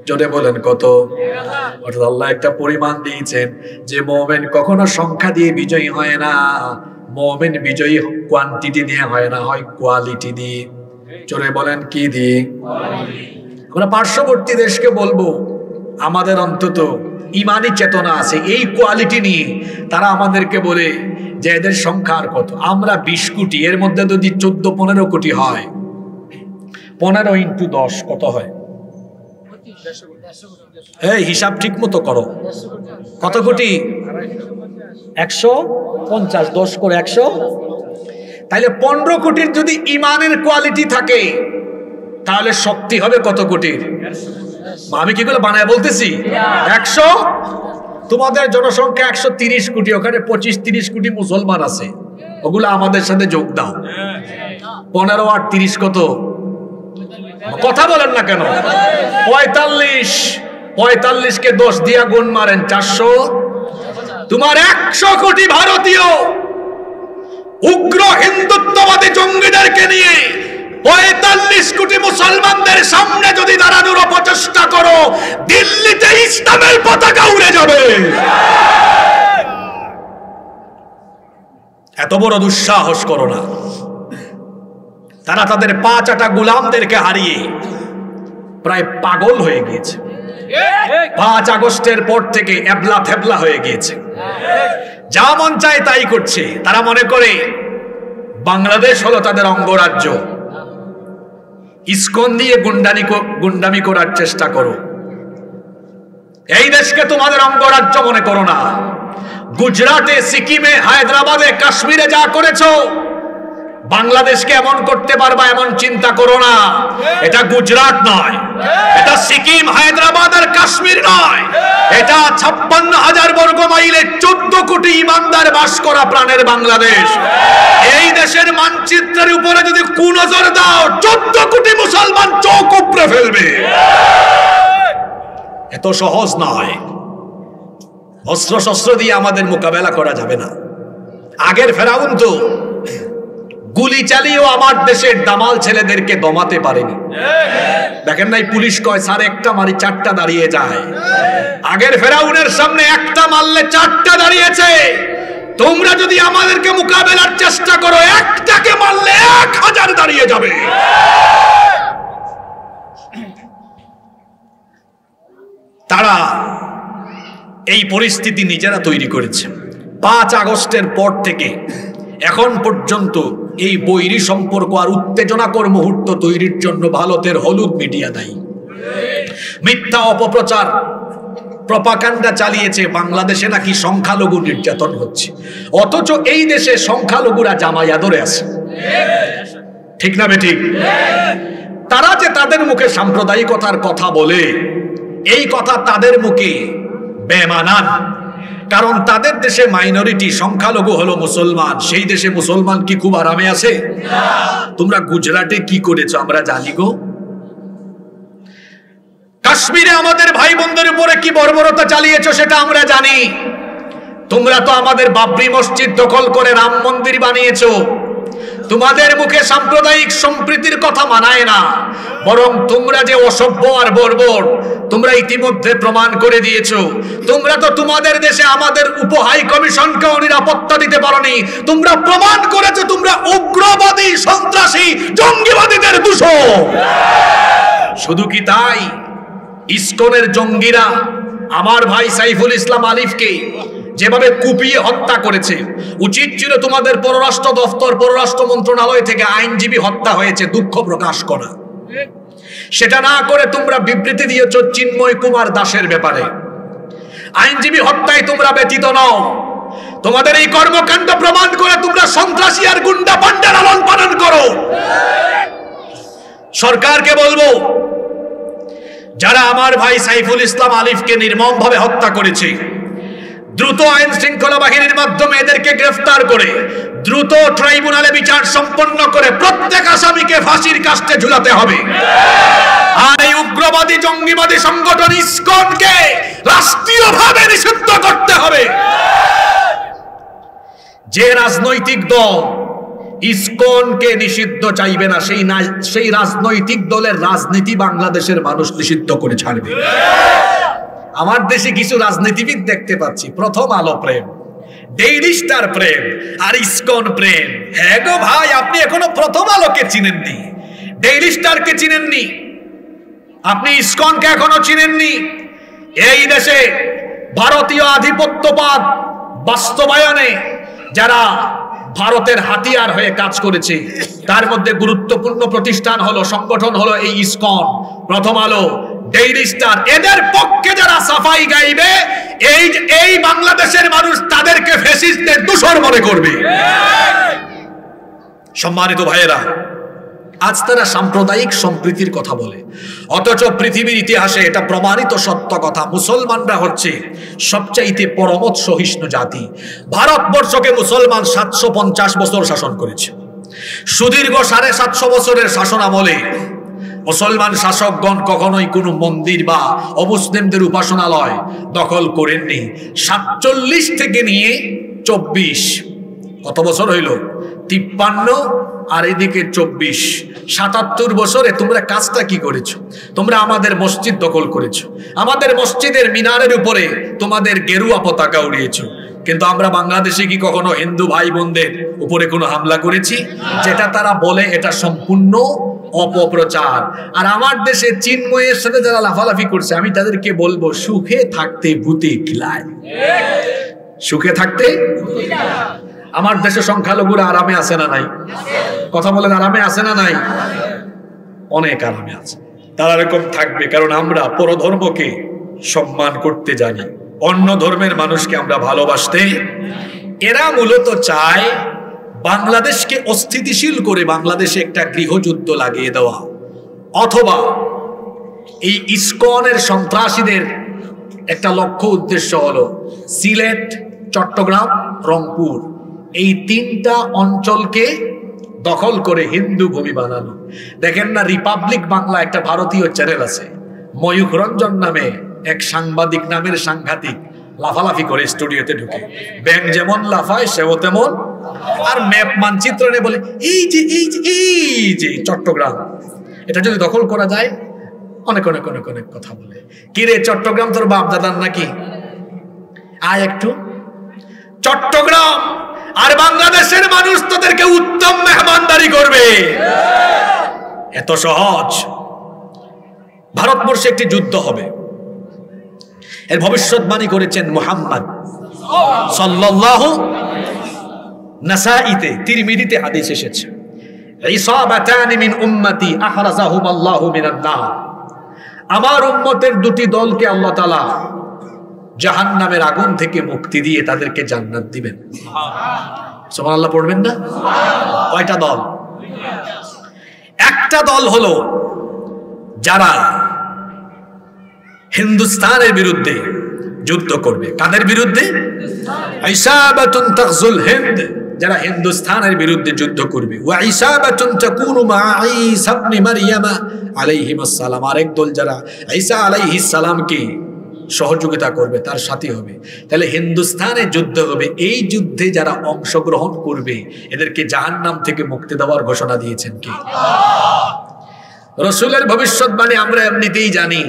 জোরে বলেন কত অর্থাৎ আল্লাহ একটা পরিমাণ দিয়েছেন যে মুমিন কখনো সংখ্যা দিয়ে বিজয়ী হয় না মুমিন বিজয়ী কোয়ান্টিটি দিয়ে হয় না হয় কোয়ালিটি দিয়ে জোরে বলেন কি দিয়ে আমরা পার্শ্ববর্তী দেশকে বলবো আমাদের অন্তত ইমানি চেতনা আছে এই কোয়ালিটি নিয়ে তারা আমাদেরকে বলে যে এদের সংখ্যা আর কত আমরা 20 কোটি এর মধ্যে যদি 14-15 কোটি হয় 15 ইনটু 10 কত হয় এই হিসাব ঠিক মতো করো কত কোটি 150 10 করে 100 তাহলে 15 কোটির যদি ইমানের কোয়ালিটি থাকে তাহলে শক্তি হবে কত কোটির আমি কি করে বানায় বলতেছি 100 তোমাদের জনসংখ্যা 130 কোটি ওখানে 25-30 কোটি মুসলমান আছে ওগুলো আমাদের সাথে যোগ দাও 15 আর 30 কত কথা বলেন না কেন 45 কে 10 দিয়া গুণ মারেন 400 তোমার 100 কোটি ভারতীয় উগ্র হিন্দুত্ববাদী জঙ্গিদেরকে নিয়ে 45 কোটি মুসলমানদের সামনে যদি দাঁড়ানোর অপচেষ্টা করো দিল্লিতে ইসলামের পতাকা উড়ে যাবে এত বড় দুঃসাহস করো না তারা তাদের 5 গোলামদেরকে হারিয়ে প্রায় পাগল হয়ে গিয়েছে 5 আগস্টের পর থেকে এবলা থেবলা হয়ে গিয়েছে যা মন চায় তাই করছে তারা মনে করে বাংলাদেশ হলো তাদের অঙ্গরাজ্য ইসকন দিয়ে গুন্ডামি করার চেষ্টা করো এই দেশকে তোমাদের অঙ্গরাজ্য মনে করো না গুজরাটে সিকিমে হায়দ্রাবাদে কাশ্মীরে যা করেছো বাংলাদেশকে এমন করতে পারবা এমন চিন্তা করো না এটা গুজরাট নয় এটা সিকিম হায়দ্রাবাদ আর কাশ্মীর নয় এটা 56,000 বর্গ মাইলে 14 কোটি ইমানদার বাস করা প্রাণের বাংলাদেশ এই দেশের মানচিত্রের উপরে যদি কুনজর দাও 14 কোটি মুসলমান চোখ উপড়ে ফেলবে এত সহজ নয় অস্ত্র শস্ত্র দিয়ে আমাদের মোকাবেলা করা যাবে না আগের ফেরাউন তো গুলি চালিয়েও আমার দেশের দামাল ছেলেদেরকে দমাতে পারেনি দেখেন নাই পুলিশ কয় স্যার একটা মারি 4টা দাঁড়িয়ে যায় আগের ফেরাউনের সামনে একটা মারলে 4টা দাঁড়িয়েছে তোমরা যদি আমাদেরকে মোকাবেলার চেষ্টা করো একটাকে মারলে 1000 দাঁড়িয়ে যাবে তারা এই পরিস্থিতি নিজেরা তৈরি করেছে 5 আগস্টের পর থেকে এখন পর্যন্ত এই বৈরী সম্পর্ক আর উত্তেজনাকর মুহূর্ত তৈরির জন্য ভারতের হলুদ মিডিয়া দায়ী মিথ্যা অপপ্রচার প্রপাগান্ডা চালিয়েছে বাংলাদেশে নাকি সংখ্যালঘু নির্যাতন হচ্ছে অথচ এই দেশে সংখ্যালঘুরা জামাই আদরে আছে ঠিক না বেঠিক তারা যে তাদের মুখে সাম্প্রদায়িকতার কথা বলে এই কথা তাদের মুখে বেমানান কারণ তাদের দেশে মাইনরিটি সংখ্যালঘু হলো মুসলমান সেই দেশে মুসলমান কি খুব আরামে আছে তোমরা গুজরাটে কি করেছো আমরা জানি গো কাশ্মীরে আমাদের ভাই বোনদের উপরে কি বর্বরতা চালিয়েছো সেটা আমরা জানি তোমরা তো আমাদের বাবরি মসজিদ দখল করে রাম মন্দির বানিয়েছো তোমাদের মুখে সাম্প্রদায়িক সম্প্রীতির কথা মানায় না বরং তোমরা যে অসভ্য আর বর্বর তোমরা ইতিমধ্যে প্রমাণ করে দিয়েছো তোমরা তো তোমাদের দেশে আমাদের উপহাই কমিশনকেও নিরাপত্তা দিতে পারোনি তোমরা প্রমাণ করেছো তোমরা উগ্রবাদী সন্ত্রাসী জঙ্গিবাদীদের দূষণ শুধু কি তাই ইসকনের জঙ্গিরা আমার ভাই সাইফুল ইসলাম আলিফকে যেভাবে কুপিয়ে হত্যা করেছে উচিত ছিল তোমাদের পররাষ্ট্র দপ্তর পররাষ্ট্র মন্ত্রণালয় থেকে আইনজীবী হত্যা হয়েছে দুঃখ প্রকাশ করা সেটা না করে তোমরা বিবৃতি দিয়েছ চিন্ময় কুমার দাসের ব্যাপারে। আইনজীবী হত্যায় তোমরা ব্যতীত নও। তোমাদের এই কর্মকাণ্ড প্রমাণ করে তোমরা সন্ত্রাসী আর গুন্ডা পান্ডা লালন পালন করো। সরকারকে বলবো, যারা আমার ভাই সাইফুল ইসলাম আলিফকে নির্মমভাবে হত্যা করেছে, দ্রুত আইন শৃঙ্খলা বাহিনীর মাধ্যমে এদেরকে গ্রেফতার করে দ্রুত ট্রাইব্যুনালে বিচার সম্পন্ন করে প্রত্যেক আসামিকে ফাঁসির কাস্টে ঝুলাতে হবে। আর এই উগ্রবাদী জঙ্গিবাদী সংগঠন ইসকনকে রাষ্ট্রীয়ভাবে নিষিদ্ধ করতে হবে। যে রাজনৈতিক দল ইসকনকে নিষিদ্ধ চাইবে না, সেই রাজনৈতিক দলের রাজনীতি বাংলাদেশের মানুষ নিষিদ্ধ করে ছাড়বে। আমার দেশে কিছু রাজনীতিবিদ দেখতে পাচ্ছি প্রথম আলো প্রেম, ডেইলি স্টার প্রেম আর ইসকন প্রেম। হ্যাঁ গো ভাই, আপনি এখনো প্রথম আলোকে চিনেননি, ডেইলি স্টারকে চিনেননি, আপনি ইসকনকে এখনো চিনেননি। এই দেশে ভারতীয় আধিপত্যবাদ বাস্তবায়নে যারা ভারতের হাতিয়ার হয়ে কাজ করেছে, তার মধ্যে গুরুত্বপূর্ণ প্রতিষ্ঠান হলো, সংগঠন হলো এই ইসকন, প্রথম আলো, ডেইলি স্টার। এদের পক্ষে যারা সাফাই গাইবে, এই বাংলাদেশের মানুষ তাদেরকে ফ্যাসিস্টদের দোসর মনে করবে। সম্মানিত ভাইয়েরা, আজ তারা সাম্প্রদায়িক সম্প্রীতির কথা বলে, অথচ পৃথিবীর ইতিহাসে এটা প্রমাণিত সত্য কথা, মুসলমানরা হচ্ছে সবচাইতে পরমত সহিষ্ণু জাতি। ভারতবর্ষকে মুসলমান 750 বছর শাসন করেছে। সুদীর্ঘ 750 বছরের শাসন আমলে মুসলমান শাসকগণ কখনোই কোনো মন্দির বা অমুসলিমদের উপাসনালয় দখল করেননি। 47 থেকে নিয়ে 24, কত বছর হইল? 53 আর এদিকে 24, 77 বছরে তোমরা কাজটা কি করেছো? তোমরা আমাদের মসজিদ দখল করেছো, আমাদের মসজিদের মিনারের উপরে তোমাদের গেরুয়া পতাকা উড়িয়েছো। কিন্তু আমরা বাংলাদেশে কি কখনো হিন্দু ভাই বোনদের উপরে কোনো হামলা করেছি? যেটা তারা বলে এটা সম্পূর্ণ অপপ্রচার। আর আমার দেশে চিন্ময়ের সাথে যারা লাফালাফি করছে, আমি তাদেরকে বলবো, সুখে থাকতে ভূতে খিলায়। সুখে থাকতে আমার দেশে সংখ্যালঘুরা আরামে আছে না নাই? কথা বলেন, আরামে আছে না নাই? অনেক আরামে আছে। তারা এরকম থাকবে, কারণ আমরা পরধর্মকে সম্মান করতে জানি, অন্য ধর্মের মানুষকে আমরা ভালোবাসতে। এরা মূলত চায় বাংলাদেশকে অস্থিতিশীল করে বাংলাদেশে একটা গৃহযুদ্ধ লাগিয়ে দেওয়া, অথবা এই ইসকনের সন্ত্রাসীদের একটা লক্ষ্য উদ্দেশ্য হলো সিলেট, চট্টগ্রাম, রংপুর, এই 3টা অঞ্চলকে দখল করে হিন্দু ভূমি বানানো। দেখেন না, রিপাবলিক বাংলা একটা ভারতীয় চ্যানেল আছে, ময়ূখ রঞ্জন নামে এক সাংবাদিক নামের সাংঘাতিক লাফালাফি করে স্টুডিওতে ঢুকে, ব্যাং যেমন লাফায় সেও তেমন, আর ম্যাপ মানচিত্র নিয়ে বলে এই যে চট্টগ্রাম, এটা যদি দখল করা যায়, অনেক অনেক অনেক অনেক কথা বলে। কি রে, চট্টগ্রাম তোর বাপ দাদার নাকি? আয় একটু। চট্টগ্রাম আর বাংলাদেশের মানুষ তোদেরকে উত্তম মেহমানদারি করবে। এত সহজ। ভারতবর্ষে একটি যুদ্ধ হবে, এর ভবিষ্যৎবাণী করেছেন মুহাম্মদ সাল্লাল্লাহু। নাসাঈতে, তিরমিজিতে হাদিস এসেছে, ইসাবাতানি মিন উম্মতি আখরাজাহুমাল্লাহু মিনান নার। আমার উম্মতের 2টি দলকে আল্লাহ তাআলা জাহান্নামের আগুন থেকে মুক্তি দিয়ে তাদেরকে জান্নাত দিবেন। সুবহানাল্লাহ পড়বেন না? কয়টা দল? একটা দল হলো যারা হিন্দুস্তানের বিরুদ্ধে যুদ্ধ করবে। কাদের বিরুদ্ধে? ইসাবাতুন তাগজুল হিন্দ, যারা হিন্দুস্তানের বিরুদ্ধে যুদ্ধ করবে। ওয়া ইসাবাতুন তাকুনু মা ঈসা ইবনে মারইয়াম আলাইহিস সালাম, আরেক দল যারা ঈসা আলাইহিস সালামকে সহযোগিতা করবে, তার সাথী হবে। তাহলে হিন্দুস্তানে যুদ্ধ হবে। এই যুদ্ধে যারা অংশগ্রহণ করবে এদেরকে জাহান্নাম থেকে মুক্তি দেওয়ার ঘোষণা দিয়েছেন কে? রাসূলের ভবিষ্যৎবাণী আমরা এমনিতেই জানি।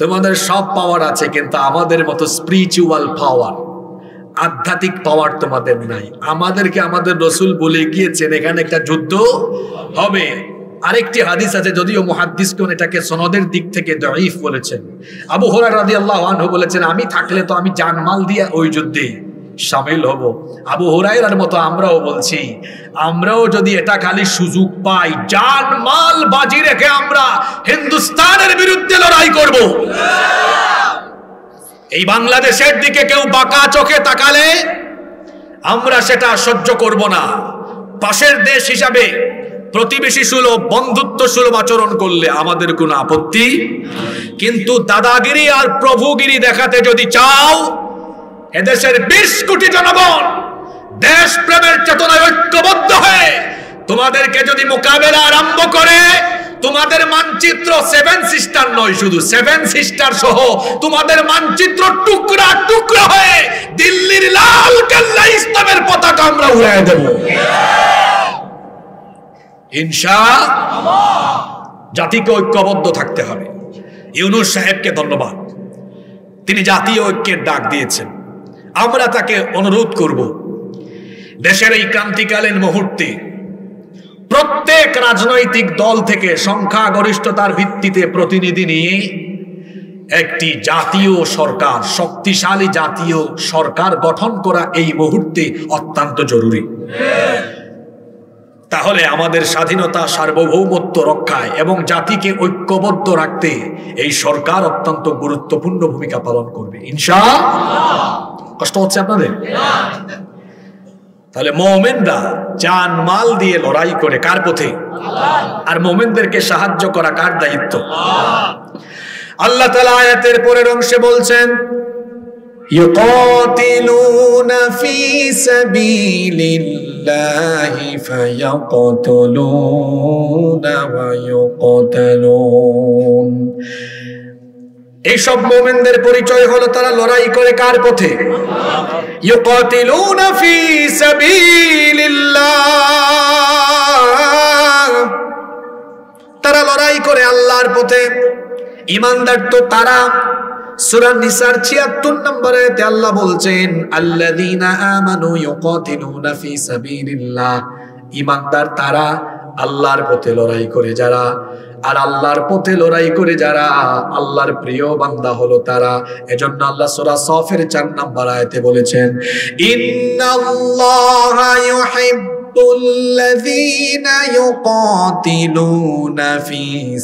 তোমাদের সব পাওয়ার আছে, কিন্তু আমাদের মতো স্পিরিচুয়াল পাওয়ার, আধ্যাত্মিক পাওয়ার তোমাদের নাই। আমাদেরকে আমাদের রাসূল বলে গিয়েছেন এখানে একটা যুদ্ধ হবে। আরেকটি হাদিস আছে, যদিও মুহাদ্দিসগণ এটাকে সনদের দিক থেকে দাঈফ বলেছেন। আবু হুরায়রা রাদিয়াল্লাহু আনহু বলেছেন, আমি থাকলে তো আমি জানমাল দিয়ে ওই যুদ্ধে শামিল হব। আবু হুরায়রার মতো আমরাও বলছি, আমরাও যদি এটা খালি সুযোগ পাই, জান মাল বাজি রেখে আমরা হিন্দুস্তানের বিরুদ্ধে লড়াই করব। এই বাংলাদেশের দিকে কেউ বাঁকা চোখে তাকালে আমরা সেটা সহ্য করব না। পাশের দেশ হিসাবে প্রতিবেশী সুলভ, বন্ধুত্ব সুলভ আচরণ করলে আমাদের কোনো আপত্তি, কিন্তু দাদাগিরি আর প্রভুগিরি দেখাতে যদি চাও, এদেশের 20 কোটি জনগণ দেশ প্রেমের চেতনায় ঐক্যবদ্ধ হয়ে তোমাদেরকে যদি মোকাবেলা আরম্ভ করে, তোমাদের মানচিত্র 7 সিস্টার নয়, শুধু 7 সিস্টার সহ তোমাদের মানচিত্র টুকরা টুকরা হয়ে দিল্লির লাল কেল্লা ইসলামের পতাকা আমরা উড়ায় দেব ইনশাআল্লাহ। জাতিকে ঐক্যবদ্ধ থাকতে হবে। ইউনূস সাহেবকে ধন্যবাদ, তিনি জাতীয় ঐক্যের ডাক দিয়েছেন। আমরা তাকে অনুরোধ করব, দেশের এই ক্রান্তিকালীন মুহূর্তে প্রত্যেক রাজনৈতিক দল থেকে সংখ্যাগরিষ্ঠতার ভিত্তিতে প্রতিনিধি নিয়ে একটি জাতীয় সরকার, শক্তিশালী জাতীয় সরকার গঠন করা এই মুহূর্তে অত্যন্ত জরুরি। তাহলে আমাদের স্বাধীনতা, সার্বভৌমত্ব রক্ষায় এবং জাতিকে ঐক্যবদ্ধ রাখতে এই সরকার অত্যন্ত গুরুত্বপূর্ণ ভূমিকা পালন করবে ইনশাআল্লাহ। কষ্ট হচ্ছে আপনাদের? তাহলে মুমিনরা জান মাল দিয়ে লড়াই করে কার পথে? আর মুমিনদেরকে সাহায্য করা কার দায়িত্ব? আল্লাহ তাআলা আয়াতের পরের অংশে বলছেন, ইউকাতিলুনা ফি সাবিলিল্লাহি ফায়াকতুলুনা ওয়া ইউকাতালুন। এইসব মুমিনদের পরিচয় হলো তারা লড়াই করে কার পথে? ইউকাতিলুনা ফি সাবিলিল্লাহ, তারা লড়াই করে আল্লাহর পথে। ঈমানদার তো তারা। সূরা নিসার ৭৬ নম্বর আয়াতে আল্লাহ বলছেন, আল্লাযীনা আমানু ইউকাতিলুনা ফি সাবিলিল্লাহ, ঈমানদার তারা, আল্লাহর পথে লড়াই করে যারা। আর আল্লাহর পথে লড়াই করে যারা, আল্লাহর প্রিয় বান্দা হলো তারা। এজন্য আল্লাহ সূরা সফের ৪ নম্বর আয়াতে বলেছেন, ইন্নাল্লাহা ইউহিব্বুল্লাযীনা ইউকাতিলুনা ফি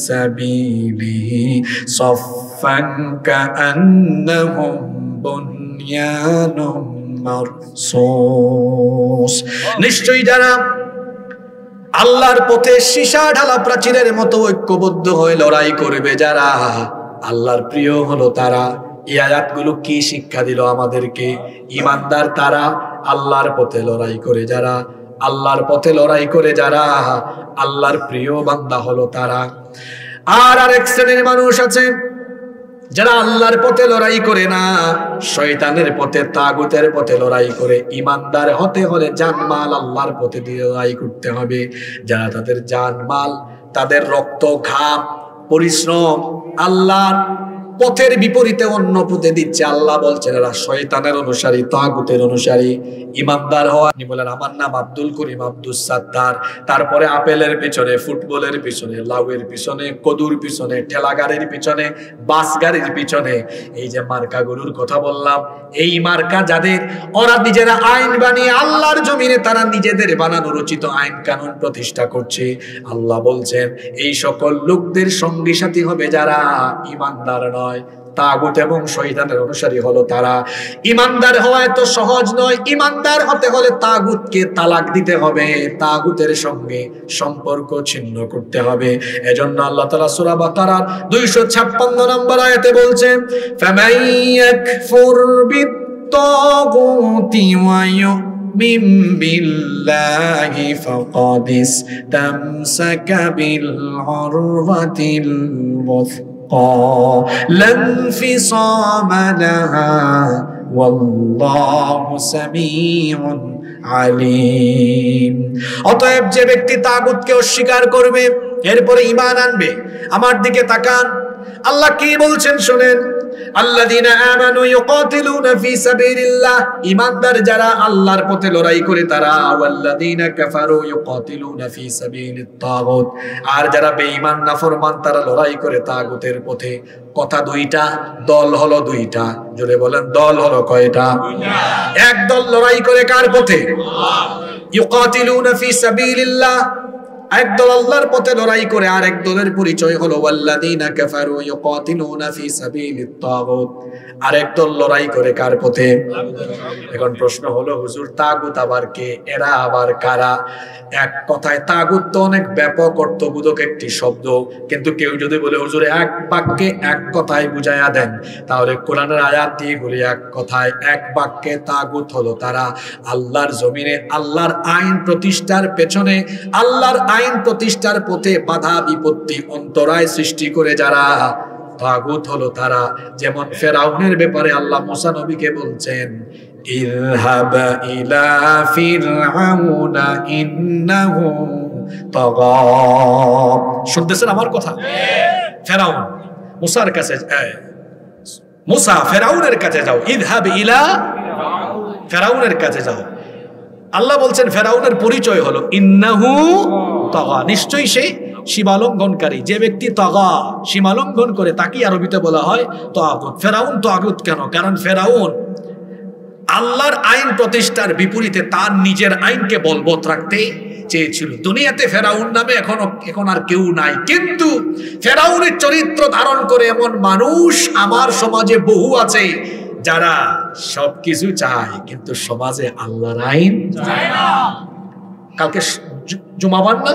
সাবিলিহি সাফফান কাআন্নাহুম বুনয়ানুম মারসুস। নিশ্চয়ই যারা আল্লাহর পথে সীসা ঢালা প্রাচীরের মতো ঐক্যবদ্ধ হয়ে লড়াই করবে, যারা আল্লাহর প্রিয় হলো তারা। এই আয়াতগুলো কি শিক্ষা দিল আমাদেরকে? ঈমানদার তারা, আল্লাহর পথে লড়াই করে যারা, আল্লাহর পথে লড়াই করে যারা, আল্লাহর প্রিয় বান্দা হলো তারা। আর আরেক শ্রেণীর মানুষ আছে যারা আল্লাহর পথে লড়াই করে না, শয়তানের পথে, তাগুতের পথে লড়াই করে। ঈমানদার হতে হলে জানমাল আল্লাহর পথে দিয়ে লড়াই করতে হবে। যারা তাদের জানমাল, তাদের রক্ত, ঘাম, পরিশ্রম আল্লাহর পথের বিপরীতে অন্য পথে দিচ্ছে, আল্লাহ বলছেন এরা শয়তানের অনুসারী, তাগুতের অনুসারী। ঈমানদার হওয়া, আপনি বলেন আমার নাম আব্দুল করিম, আব্দুস সাত্তার, তারপরে আপেলের পিছনে, ফুটবলের পিছনে, লাউয়ের পিছনে, কদুর পিছনে, ঠেলা গাড়ির পিছনে, বাস গাড়ির পিছনে, এই যে মার্কাগুলোর কথা বললাম, এই মার্কা যাদের, ওরা নিজেরা আইন বানিয়ে আল্লাহর জমিনে তারা নিজেদের বানানো রচিত আইন কানুন প্রতিষ্ঠা করছে। আল্লাহ বলছেন এই সকল লোকদের সঙ্গী সাথী হবে যারা ঈমানদার নয়, তাগুত এবং শয়তানের অনুসারী হলো তারা। ঈমানদার হওয়া এত সহজ নয়। ঈমানদার হতে হলে তাগুতকে তালাক দিতে হবে, তাগুতের সঙ্গে সম্পর্ক ছিন্ন করতে হবে। এজন্য আল্লাহ তাআলা সূরা বাকারার 256 নম্বর আয়াতে বলছেন, ফামান ইয়াকফুর বিত-তাগুতি ওয়া يؤمن بالله فقد استمسك بالعروة الوثقى لا انفصام لها والله سميع আলিম। অতএব যে ব্যক্তি তাগুতকে অস্বীকার করবে, এরপরে ঈমান আনবে, আমার দিকে তাকান, আল্লাহ কি বলছেন শুনেন, আল্লাযীনা আমানু ইউকাতিলুনা ফি সাবিলিল্লাহ, ঈমানদার যারা আল্লাহর পথে লড়াই করে তারা, ওয়াল্লাযীনা কাফারু ইউকাতিলুনা ফি সাবিলিত তাগুত, আর যারা বেঈমান নাফরমান তারা লড়াই করে তাগুতের পথে। কথা দুইটা, দল হলো দুইটা। জোরে বলেন, দল হলো কয়টা? এক দল লড়াই করে কার পথে? ইউকাতিলুনা ফি সাবিলিল্লাহ, একদল আল্লাহর পথে লড়াই করে, আর এক দলের পরিচয় হলো ওয়াল্লাযীনা কাফারু ইউকাতিলুনা ফি সাবিলিত তাগুত, আর এক দল লড়াই করে কার পথে? এখন প্রশ্ন হলো, হুজুর তাগুত আবার কে? এরা আবার কারা? এক কথায় তাগুত তো অনেক ব্যাপক অর্থবোধক একটি শব্দ, কিন্তু কেউ যদি বলে হুজুর এক বাক্যে এক কথায় বুঝাইয়া দেন, তাহলে কোরআনের আয়াত দিয়ে বলি এক কথায়, এক বাক্যে তাগুত হলো তারা আল্লাহর জমিনে আল্লাহর আইন প্রতিষ্ঠার পেছনে, আল্লাহর আইন প্রতিষ্ঠার পথে বাধা বিপত্তি অন্তরায় সৃষ্টি করে যারা, তাগুত হলো তারা। যেমন ফেরাউনের ব্যাপারে আল্লাহ মুসা নবীকে বলছেন, ইযহাব ইলা ফিরআউনা ইন্নাহু তাগা। শুনতেছেন আমার কথা? ফেরাউন মুসার কাছে, মুসা ফেরাউনের কাছে যাও, ইযহাব ইলা ফেরাউনের কাছে যাও। আল্লাহ বলছেন ফেরাউনের পরিচয় হলো ইন্নাহু তাগা, নিশ্চয়ই সে সীমালঙ্ঘনকারী। যে ব্যক্তি তাগা, সীমালঙ্ঘন করে, তাকে আরবিতে বলা হয় তাগুত। ফেরাউন তাগুত কেন? কারণ ফেরাউন আল্লাহর আইন প্রতিষ্ঠার বিপরীতে তার নিজের আইনকে বলবৎ রাখতে চেয়েছিল। দুনিয়াতে ফেরাউন নামে এখন আর কেউ নাই, কিন্তু ফেরাউনের চরিত্র ধারণ করে এমন মানুষ আমার সমাজে বহু আছে যারা সবকিছু চায় কিন্তু সমাজে আল্লাহর আইন চায় না। কালকে জুমাবার না,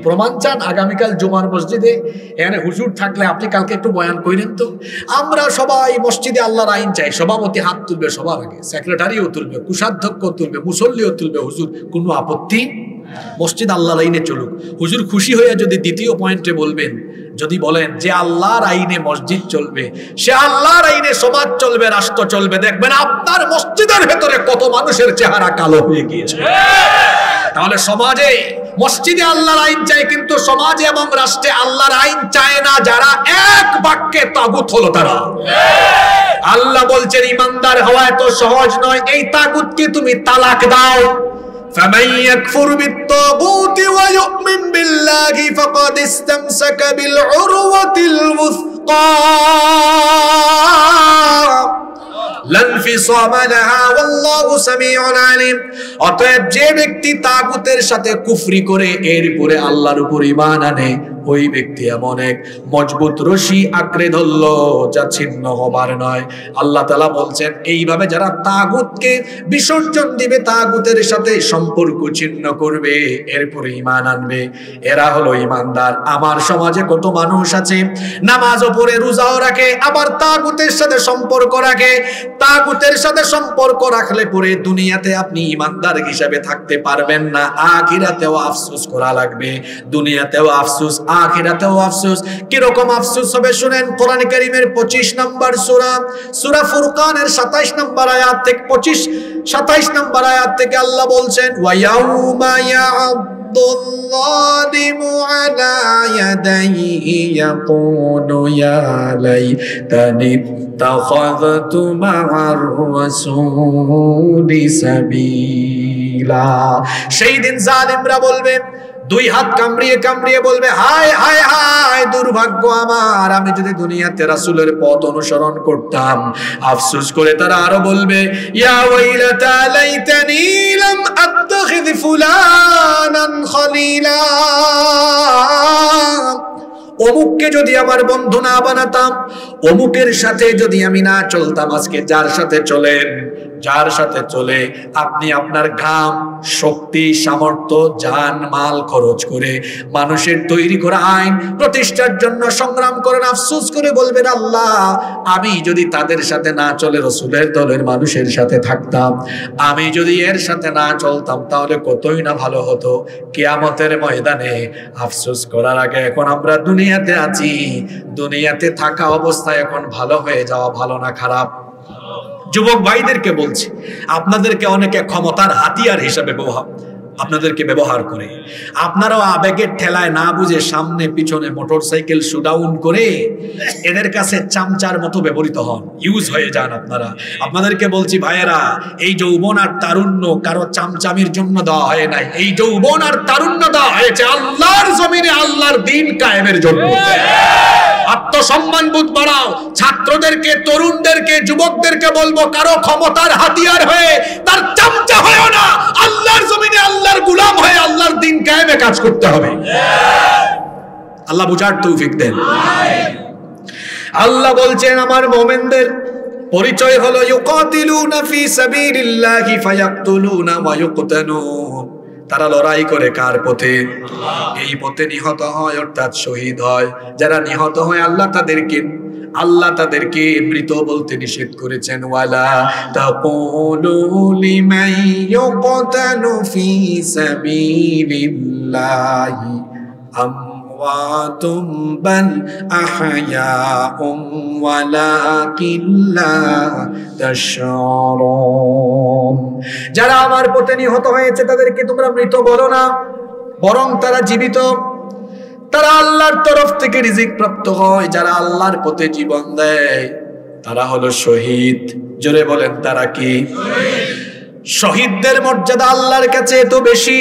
প্রমাণ চান? আগামীকাল জুমার মসজিদে এখানে হুজুর থাকলে আপনি কালকে একটু বয়ান করেন তো। আমরা সবাই মসজিদে আল্লাহর আইন চাই, সভাপতি হাত তুলবে সবার আগে, সেক্রেটারিও তুলবে, কোষাধ্যক্ষ তুলবে, মুসল্লিও তুলবে, হুজুর কোনো আপত্তি? মসজিদ আল্লাহর আইনে চলুক। হুজুর খুশি হয়ে যদি দ্বিতীয় পয়েন্টে বলবেন, যদি বলেন যে আল্লাহর আইনে মসজিদ চলবে, সে আল্লাহর আইনে সমাজ চলবে, রাষ্ট্র চলবে, দেখবেন আপনার মসজিদের ভেতরে কত মানুষের চেহারা কালো হয়ে গিয়েছে। তাহলে সমাজে মসজিদে আল্লাহর আইন চায় কিন্তু সমাজে এবং রাষ্ট্রে আল্লাহর আইন চায় না যারা, এক বাক্যে তাগুত হলো তারা। আল্লাহ বলছেন ইমানদার হওয়া এত সহজ নয়, এই তাগুতকে তুমি তালাক দাও। فمن يكفر بالطاغوت ويؤمن بالله فقد استمسك بالعروة الوثقى لا انفصام لها والله سميع عليم। অতএব যে ব্যক্তি তাগুতের সাথে কুফরি করে এরপরে আল্লাহর উপর ঈমান আনে, ওই ব্যক্তি এমন এক মজবুত রশি আঁকড়ে ধরল যা ছিন্ন হবার নয়। আল্লাহ তাআলা বলছেন এইভাবে যারা তাগুতকে বিসর্জন দিবে, তাগুতের সাথে সম্পর্ক ছিন্ন করবে, এরপরে ঈমান আনবে, এরা হলো ঈমানদার। আমার সমাজে কত মানুষ আছে নামাজও পড়ে, রোজাও রাখে, আবার তাগুতের সাথে সম্পর্ক রাখে। তাগুতের সাথে সম্পর্ক রাখলে পরে দুনিয়াতে আপনি ঈমানদার হিসেবে থাকতে পারবেন না, আখিরাতেও আফসোস করা লাগবে। দুনিয়াতেও আফসোস, আখিরাতেও আফসোস। কি রকম আফসোস হবে শুনেন। কোরআন কারীমের 25 নম্বর সূরা, সূরা ফুরকানের 27 নম্বর আয়াত থেকে 27 নম্বর আয়াত থেকে আল্লাহ বলছেন, ওয়া ইয়াউমা ইয়া'আদ্দুল যালিমু আলা ইয়াদাইহি ইয়াকুলু ইয়া লাইতানি ইত্তাখাযতু মা'আর রাসূলি সাবিলা। সেই দিন জালিমরা বলবে, দুই হাত কামড়িয়ে কামড়িয়ে বলবে, হায় হায় হায়, দুর্ভাগ্য আমার, আমি যদি দুনিয়াতে রাসূলের পথ অনুসরণ করতাম। আফসোস করে তারা আরো বলবে, ইয়া ওয়াইলাতা লাইতানি লাম আত্তাখিয ফুলানান খলিলা, অমুককে যদি আমার বন্ধু না বানাতাম, অমুকের সাথে যদি আমি না চলতাম। আজকে যার সাথে চলেন, যার সাথে চলে আপনি আপনার ঘাম, শক্তি, সামর্থ্য, জান মাল খরচ করে মানুষের তৈরি করা আইন প্রতিষ্ঠার জন্য সংগ্রাম করেন, আফসোস করে বলবেন, আল্লাহ আমি যদি তাদের সাথে না চলে রাসূলের দলের মানুষের সাথে থাকতাম, আমি যদি এর সাথে না চলতাম, তাহলে কতই না ভালো হতো। কিয়ামতের ময়দানে আফসোস করার আগে এখন আমরা দুনিয়াতে আছি, দুনিয়াতে থাকা অবস্থায় এখন ভালো হয়ে যাওয়া ভালো না খারাপ? যুবক ভাইদেরকে বলছি, আপনাদেরকে অনেকে ক্ষমতার হাতিয়ার হিসেবে আপনাদেরকে ব্যবহার করে। আপনারাও আবেগের ঠেলায় না বুঝে সামনে পিছনে মোটরসাইকেল শুডাউন করে এদের কাছে চামচার মতো ব্যবহৃত হন, ইউজ হয়ে যান আপনারা। আপনাদেরকে বলছি ভাইয়েরা, এই যৌবন আর তারুণ্য কারো চামচামির জন্য দেওয়া হয় নাই। এই যৌবন আর তারুণ্য দেওয়া হয়েছে আল্লাহর জমিনে আল্লাহর দ্বীন কায়েমের জন্য। আত্মসম্মান বোধ বাড়াও। ছাত্রদেরকে, তরুণদেরকে, যুবকদেরকে বলবো, কারো ক্ষমতার হাতিয়ার হয়ে তার চামচা হয়েও না, আল্লাহর জমিনে আল্লাহর গোলাম হয়ে আল্লাহর দ্বীন কায়েমে কাজ করতে হবে। আল্লাহ বুঝার তৌফিক দেন। আল্লাহ বলছেন আমার মুমিনদের পরিচয় হলো ইউকাতিলুনা ফি সাবিলিল্লাহি ফায়াকতুলুনা ওয়া ইউকতালুন। তারা লড়াই করে কার পথে? এই পথে নিহত হয়, অর্থাৎ শহীদ হয়। যারা নিহত হয় আল্লাহ তাদেরকে মৃত বলতে নিষেধ করেছেন। ওয়ালা তাকুলু লিমান ইউকতালু ফি সাবিলিল্লাহি আমওয়াতুম বাল আহয়াউম ওয়ালাকিন লা তাশউরুন। যারা আমার পথে নিহত হয়েছে তাদেরকে তোমরা মৃত বলো না, বরং তারা জীবিত। তারা আল্লাহর তরফ থেকে রিজিক প্রাপ্ত হয়। যারা আল্লাহর পথে জীবন দেয় তারা হলো শহীদ। জোরে বলেন তারা কি? শহীদদের মর্যাদা আল্লাহর কাছে এত বেশি।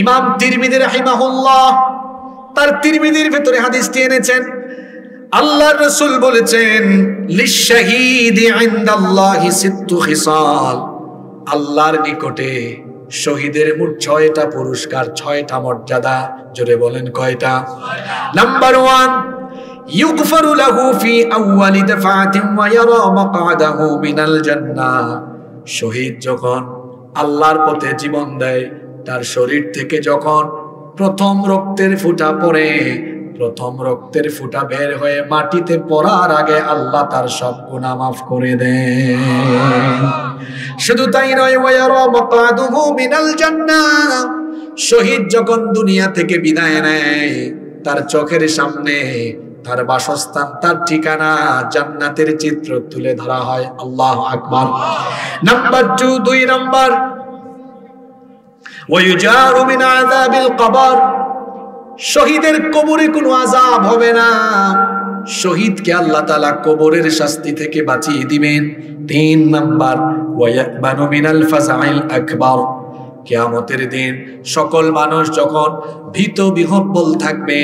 ইমাম তিরমিজি রাহিমাহুল্লাহ তার তিরমিজির ভেতরে হাদিসটি এনেছেন। আল্লাহর রাসূল বলেছেন, লিশ-শাহীদি ইনদাল্লাহি সিত্তু খিসাল। আল্লাহর নিকটে শহীদের মোট 6টা পুরস্কার, 6টা মর্যাদা। জোরে বলেন কয়টা? নাম্বার 1, ইউগফারু লাহু ফি আউয়ালি দাফাতিন ওয়া ইয়ারা মাকআদাহু মিনাল জান্নাহ। শহীদ যখন আল্লাহর পথে জীবন দেয়, তার শরীর থেকে যখন প্রথম রক্তের ফোঁটা পড়ে, প্রথম রক্তের ফোঁটা বের হয়ে মাটিতে পড়ার আগে আল্লাহ তার সব গুনাহ মাফ করে দেন। শুধু তাই নয়, ওয়ায়ারা মাকআদুহু মিনাল জান্নাহ। শহীদ যখন দুনিয়া থেকে বিদায় নেয়, তার চোখের সামনে তার বাসস্থান, তার ঠিকানা, জান্নাতের চিত্র তুলে ধরা হয়। আল্লাহু আকবার। নাম্বার 2 নাম্বার, ওয়ায়ুজারু মিন আযাবিল কবর। শহীদের কবরে কোনো আযাব হবে না। শহীদকে আল্লাহ তাআলা কবরের শাস্তি থেকে বাঁচিয়ে দিবেন। 3 নাম্বার, ওয়ায়াবানু মিনাল ফাযাইল আকবার। কিয়ামতের দিন সকল মানুষ যখন ভীত বিহ্বল থাকবে,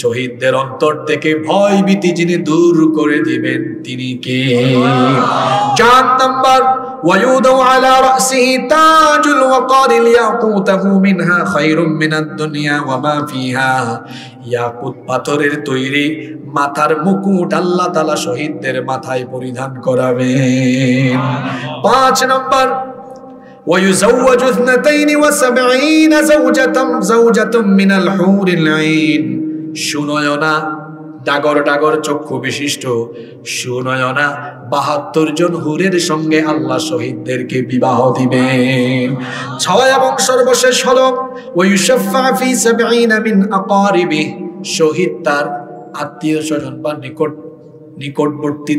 শহীদদের অন্তর থেকে ভয় ভীতি যিনি দূর করে দিবেন তিনি কে? 4 নাম্বার, ওয়ায়ুদু আলা রাসিহি তাজুল ওয়াকার ইয়াকুতাহু মিনহা খায়রুম মিনাদ দুনিয়া ওয়া মা ফিহা। ইয়াকুত পাথরের তৈরি মাথার মুকুট আল্লাহ তাআলা শহীদদের মাথায় পরিধান করাবেন। 5 নাম্বার, ويزوج 72 زوجة من الحور العين। সুনয়না, ডাগর ডাগর চক্ষু বিশিষ্ট সুনয়না 72 জন হুরের সঙ্গে আল্লাহ শহীদদেরকে বিবাহ দিবেন। 6 এবং সর্বশেষ হলো ওয়ায়ুশাফা ফি 70 মিন আকারিবি। শহীদ তার আত্মীয় স্বজন বা নিকটবর্তী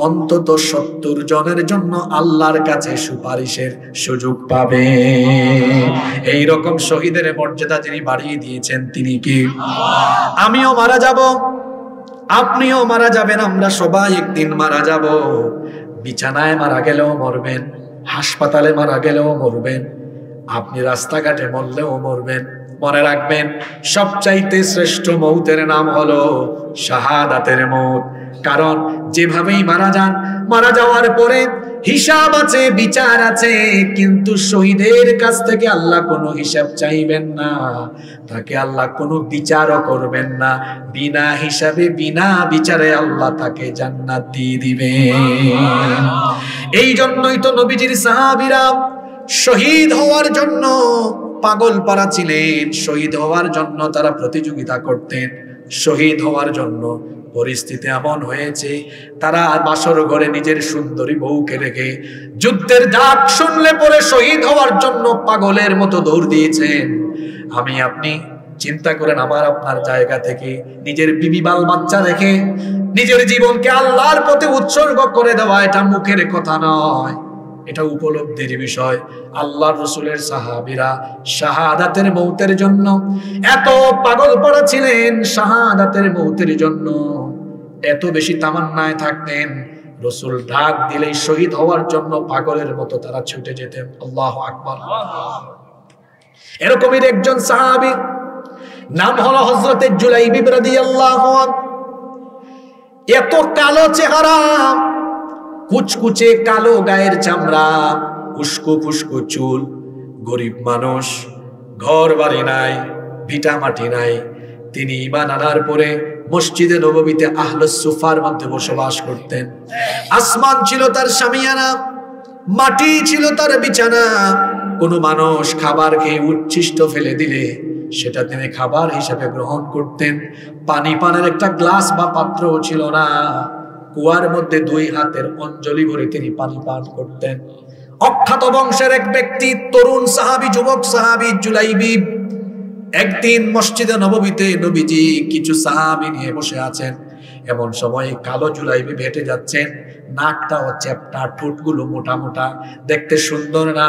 অন্তত 70 জনের জন্য আল্লাহর কাছে সুপারিশের সুযোগ পাবে। এই রকম শহীদের মর্যাদা যিনি বাড়িয়ে দিয়েছেন তিনি কি? আমিও মারা যাব, আপনিও মারা যাবেন, আমরা সবাই একদিন মারা যাব। বিছানায় মারা গেলেও মরবেন, হাসপাতালে মারা গেলেও মরবেন, আপনি রাস্তাঘাটে মরলেও মরবেন। মনে রাখবেন, সবচাইতে শ্রেষ্ঠ মৌতের নাম হলো শাহাদাতের মৌত। কারণ যেভাবেই মারা যান, মারা যাওয়ার পরে হিসাব আছে, বিচার আছে, কিন্তু শহীদের কাছ থেকে আল্লাহ কোনো হিসাব চাইবেন না, তাকে আল্লাহ কোনো বিচারও করবেন না। বিনা হিসাবে বিনা বিচারে আল্লাহ তাকে জান্নাত দিয়ে দিবেন। এই জন্যই তো নবীজির সাহাবীরা শহীদ হওয়ার জন্য পাগল পারা ছিলেন। শহীদ হওয়ার জন্য তারা প্রতিযোগিতা করতেন। শহীদ হওয়ার জন্য পরিস্থিতি এমন হয়েছে, তারা বাসর ঘরে নিজের সুন্দরী বউকে রেখে যুদ্ধের ডাক শুনলে পরে শহীদ হওয়ার জন্য পাগলের মতো দৌড় দিয়েছেন। আমি আপনি চিন্তা করেন, আমার আপনার জায়গা থেকে নিজের বিবি বাল বাচ্চা রেখে নিজের জীবনকে আল্লাহর পথে উৎসর্গ করে দেওয়া, এটা মুখের কথা নয়, এটা উপলব্ধির বিষয়। আল্লাহর রাসূলের সাহাবীরা শাহাদাতের মৌতের জন্য এত পাগল পড়া ছিলেন, শাহাদাতের মৌতের জন্য এত বেশি তামান্নায় থাকতেন, রাসূল ডাক দিলেই শহীদ হওয়ার জন্য পাগলের মতো তারা ছুটে যেতেন। আল্লাহু আকবার। এরকমই একজন সাহাবী নাম হলো হযরত জুলাইবিব রাদিয়াল্লাহু আনহু। এত কালো চেহারা, কুচকুচে কালো গায়ের চামড়া, উস্কো খুস্কো চুল, গরিব মানুষ, ঘর বাড়ি নাই, ভিটা মাটি নাই। তিনি ঈমান আনার পরে মসজিদে নববীতে আহলুস সুফার মধ্যে বসবাস করতেন। আসমান ছিল তার শামিয়ানা, মাটি ছিল তার বিছানা। কোনো মানুষ খাবার খেয়ে উচ্ছিষ্ট ফেলে দিলে সেটা তিনি খাবার হিসেবে গ্রহণ করতেন। পানি পানের একটা গ্লাস বা পাত্রও ছিল না, কুয়ার মধ্যে 2 হাতের অঞ্জলি ভরে তিনি পানি পান করতেন। অখ্যাত বংশের এক ব্যক্তি, তরুণ সাহাবী, যুবক সাহাবী জুলাইবিব, একদিন মসজিদে নববীতে নবীজি কিছু সাহাবী নিয়ে বসে আছেন। এমন সময় কালো জুলাইবিব হেঁটে যাচ্ছেন, নাকটাও চ্যাপ্টা, ঠোঁটগুলো মোটা মোটা, দেখতে সুন্দর না।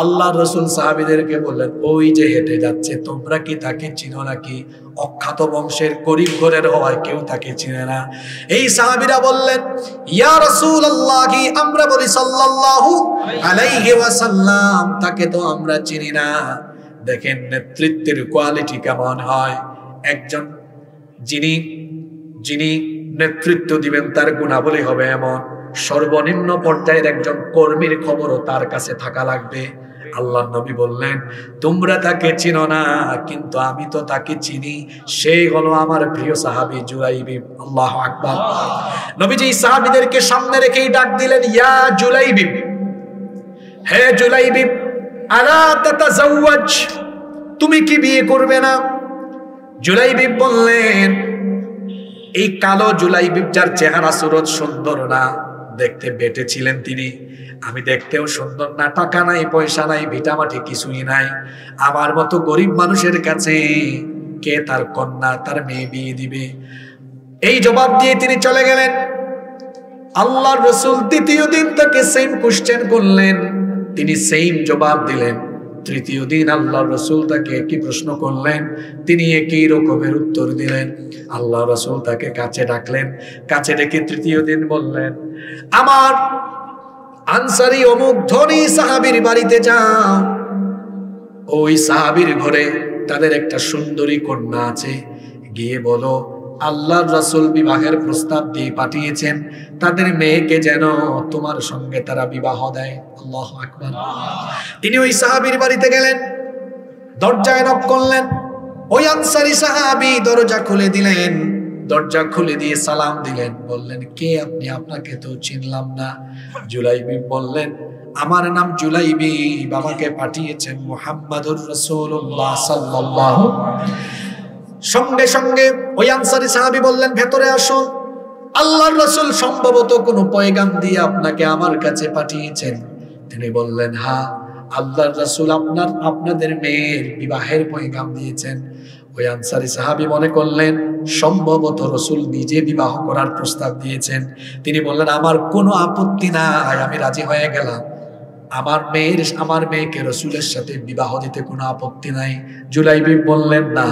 আল্লাহর রাসূল সাহাবীদেরকে বললেন, ওই যে হেঁটে যাচ্ছে, তোমরা কি তাকে চিনো নাকি? অখ্যাত বংশের, গরিব ঘরের হওয়ায় কেউ তাকে চিনে না। এই সাহাবীরা বললেন, ইয়া রাসূলুল্লাহ, কি আমরা বলি সাল্লাল্লাহু আলাইহি ওয়াসাল্লাম, তাকে তো আমরা চিনি না। দেখেন নেতৃত্বের কোয়ালিটি কেমন হয়। একজন যিনি নেতৃত্ব দিবেন তার গুণাবলী হবে এমন, সর্বনিম্ন পর্যায়ের একজন কর্মীর খবরও তার কাছে থাকা লাগবে। আল্লাহর নবী বললেন, তোমরা তাকে চিনো না, কিন্তু আমি তো তাকে চিনি, সেই হলো আমার প্রিয় সাহাবী জুলাইবিব। আল্লাহু আকবার। নবীজি সাহাবীদেরকে সামনে রেখেই ডাক দিলেন, ইয়া জুলাইবিব, হে জুলাইবিব, আলা তাতাজাওয়াজ, তুমি কি বিয়ে করবে না? জুলাইবিব বললেন, এই কালো জুলাইবিব, যার চেহারা সুরত সুন্দর না, দেখতে বেটে ছিলেন তিনি, আমি দেখতেও সুন্দর না, টাকা নাই, পয়সা নাই, ভিটামাটি কিছুই নাই, আমার মতো গরিব মানুষের কাছে কে তার কন্যা, তার মেয়ে বিয়ে দিবে? এই জবাব দিয়ে তিনি চলে গেলেন। আল্লাহর রাসূল দ্বিতীয় দিন তাকে সেম কোশ্চেন করলেন, তিনি সেম জবাব দিলেন। তৃতীয় দিন আল্লাহর রাসূল তাকে একই প্রশ্ন করলেন, তিনি একই রকমের উত্তর দিলেন। আল্লাহর রাসূল তাকে কাছে ডাকলেন, কাছে ডেকে তৃতীয় দিন বললেন, আমার আনসারী অমুক ধনী সাহাবীর বাড়িতে যাও, ওই সাহাবীর ঘরে তাদের একটা সুন্দরী কন্যা আছে, গিয়ে বলো আল্লাহর রাসূল বিবাহের প্রস্তাব দিয়ে পাঠিয়েছেন, তাদের মেয়েকে যেন তোমার সঙ্গে তারা বিবাহ দেয়। আল্লাহু আকবার। তিনি ওই সাহাবীর বাড়িতে গেলেন, দরজায় নক করলেন। ওই আনসারী সাহাবী দরজা খুলে দিলেন, দরজা খুলে দিয়ে সালাম দিলেন, বললেন, কে আপনি? আপনাকে তো চিনলাম না। জুলাইবিব বললেন, আমার নাম জুলাইবিব, আমাকে পাঠিয়েছেন মুহাম্মাদুর রাসূলুল্লাহ সাল্লাল্লাহু। সঙ্গে সঙ্গে ওই আনসারী সাহাবী বললেন, ভেতরে আসুন, আল্লাহর রাসূল সম্ভবত কোনো পয়গাম দিয়ে আপনাকে আমার কাছে পাঠিয়েছেন। তিনি বললেন, হ্যাঁ, আল্লাহর রাসূল আপনাদের মেয়ের বিবাহের পয়গাম দিয়েছেন। ওই আনসারী সাহাবী মনে করলেন সম্ভবত রাসূল নিজে বিবাহ করার প্রস্তাব দিয়েছেন। তিনি বললেন, আমার কোনো আপত্তি নাই, আমি রাজি হয়ে গেলাম, আমার মেয়েকে রাসূলের সাথে বিবাহ দিতে কোনো আপত্তি নাই। জুলাইবিব বললেন, না,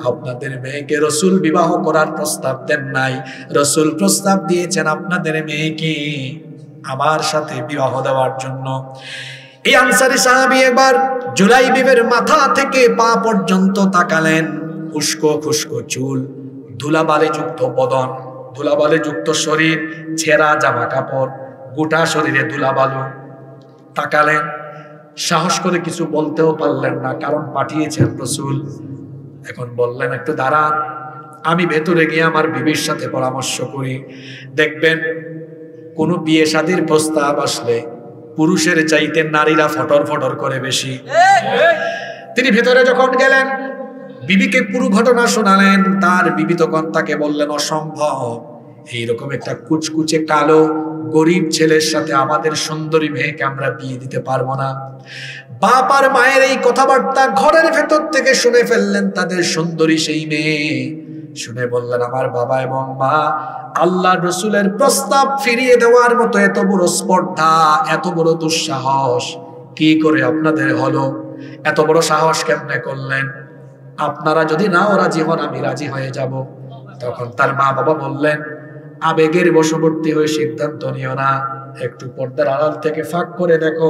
আপনাদের মেয়েকে রাসূল বিবাহ করার প্রস্তাব দেন নাই, রাসূল প্রস্তাব দিয়েছেন আপনাদের মেয়েকে আমার সাথে বিবাহ দেওয়ার জন্য। এই আনসারী সাহাবী এবার জুলাইবিবের মাথা থেকে পা পর্যন্ত তাকালেন, উস্কো খুস্কো চুল, ধুলাবালি যুক্ত বদন, ধুলাবালি যুক্ত শরীর, ছেঁড়া জামা কাপড়, গোটা শরীরে ধুলাবালু। তাকালেন, সাহস করে কিছু বলতেও পারলেন না, কারণ পাঠিয়েছেন রাসূল। এখন বললেন, একটু দাঁড়ান, আমি ভেতরে গিয়ে আমার বিবির সাথে পরামর্শ করি। দেখবেন কোন বিয়ে শাদীর প্রস্তাব আসলে পুরুষের চাইতে নারীরা ফটর ফটর করে বেশি। তিনি ভেতরে যখন গেলেন, বিবিকে পুরো ঘটনা শোনালেন। তার বিবি তখন তাকে বললেন, অসম্ভব, এইরকম একটা কুচকুচে কালো গরিব ছেলের সাথে আমাদের সুন্দরী মেয়েকে আমরা বিয়ে দিতে পারবো না। বাপ আর মায়ের এই কথাবার্তা ঘরের ভেতর থেকে শুনে ফেললেন তাদের সুন্দরী সেই মেয়ে। শুনে বললেন, আমার বাবা এবং মা আল্লাহর রাসূলের প্রস্তাব ফিরিয়ে দেওয়ার মতো এত বড় স্পর্ধা, এত বড় দুঃসাহস কি করে আপনাদের হলো? এত বড় সাহস কেমনে করলেন? আপনারা যদি নাও রাজি হন আমি রাজি হয়ে যাব। তখন তার মা বাবা বললেন, আবেগের বশবর্তী হয়ে সিদ্ধান্ত নিও না, একটু পর্দার আড়াল থেকে ফাঁক করে দেখো,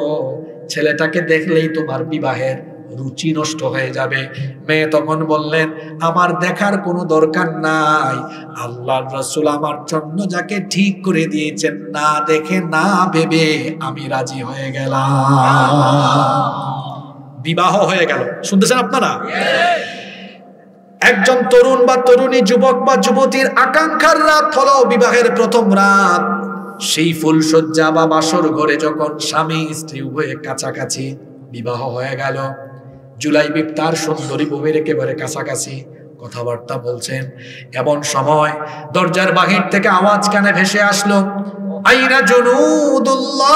ছেলেটাকে দেখলেই তোমার বিবাহের রুচি নষ্ট হয়ে যাবে। মেয়ে তখন বললেন, আমার দেখার কোনো দরকার নাই, আল্লাহর রাসূল আমার জন্য যাকে ঠিক করে দিয়েছেন, না দেখে না ভেবে আমি রাজি হয়ে গেলাম। বিবাহ হয়ে গেল। শুনতেছেন আপনারা? একজন তরুণ বা তরুণী, যুবক বা যুবতীর আকাঙ্ক্ষার রাত হলো বিবাহের প্রথম রাত। সেই ফুলসজ্জা বা বাসর ঘরে যখন স্বামী স্ত্রী উভয়ে কাছাকাছি, বিবাহ হয়ে গেল। জুলাইবিব তার সুন্দরী বউয়ের একেবারে কাছাকাছি কথাবার্তা বলছেন। এমন সময় দরজার বাহির থেকে আওয়াজ কানে ভেসে আসলো, আইনা জুনুদুল্লাহ,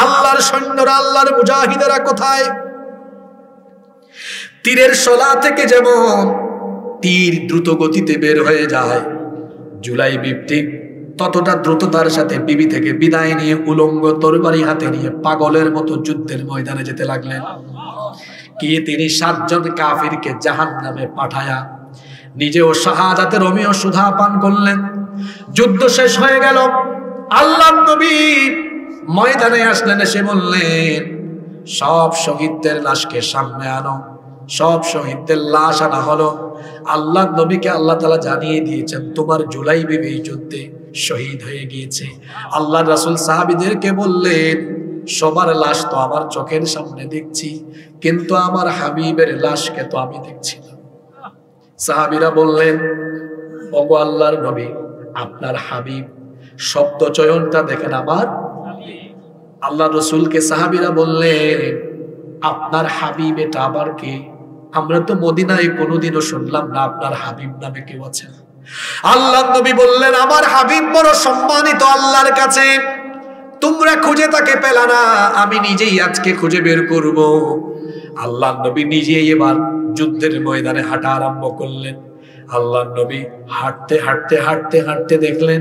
আল্লাহর সৈন্যরা, আল্লাহর মুজাহিদেরা কোথায়? তীরের শলা থেকে যেমন তীর দ্রুত গতিতে বের হয়ে যায়, জুলাইবিব ঠিক ততটা দ্রুততার সাথে বিবি থেকে বিদায় নিয়ে উলঙ্গ তরবারি হাতে নিয়ে পাগলের মতো যুদ্ধের ময়দানে যেতে লাগলেন। গিয়ে তিনি 7 জন কাফিরকে জাহান্নামে পাঠায়া নিজেও শাহাদাতের অমীয় সুধা পান করলেন। যুদ্ধ শেষ হয়ে গেল। আল্লাহর নবী ময়দানে আসলেন, এসে বললেন, সব শহীদদের লাশকে সামনে আনো। সব শহীদদের লাশ আনা হলো। আল্লাহর নবীকে আল্লাহ তাআলা জানিয়ে দিয়েছেন, তোমার জুলাইবিব এই যুদ্ধে শহীদ হয়ে গিয়েছে। আল্লাহর রাসূল সাহাবীদেরকে বললেন, সবার লাশ তো আমার চোখের সামনে দেখছি, কিন্তু আমার হাবিবের লাশকে তো আমি দেখছি না। সাহাবীরা বললেন, ওগো আল্লাহর নবী, আপনার হাবিব, শব্দ চয়নটা দেখেন আমার। আল্লাহ রাসূলকে সাহাবীরা বললেন, আপনার হাবিব এটা আবার কে? আমরা তো মদিনায় কোনোদিনও শুনলাম না আপনার হাবিব নামে কেউ আছেন। আল্লাহর নবী বললেন, আমার হাবিব বড় সম্মানিত আল্লাহর কাছে, তোমরা খুঁজে তাকে পেলা না, আমি নিজেই আজকে খুঁজে বের করব। আল্লাহর নবী নিজেই এবার যুদ্ধের ময়দানে হাঁটা আরম্ভ করলেন। আল্লাহর নবী হাঁটতে হাঁটতে হাঁটতে হাঁটতে দেখলেন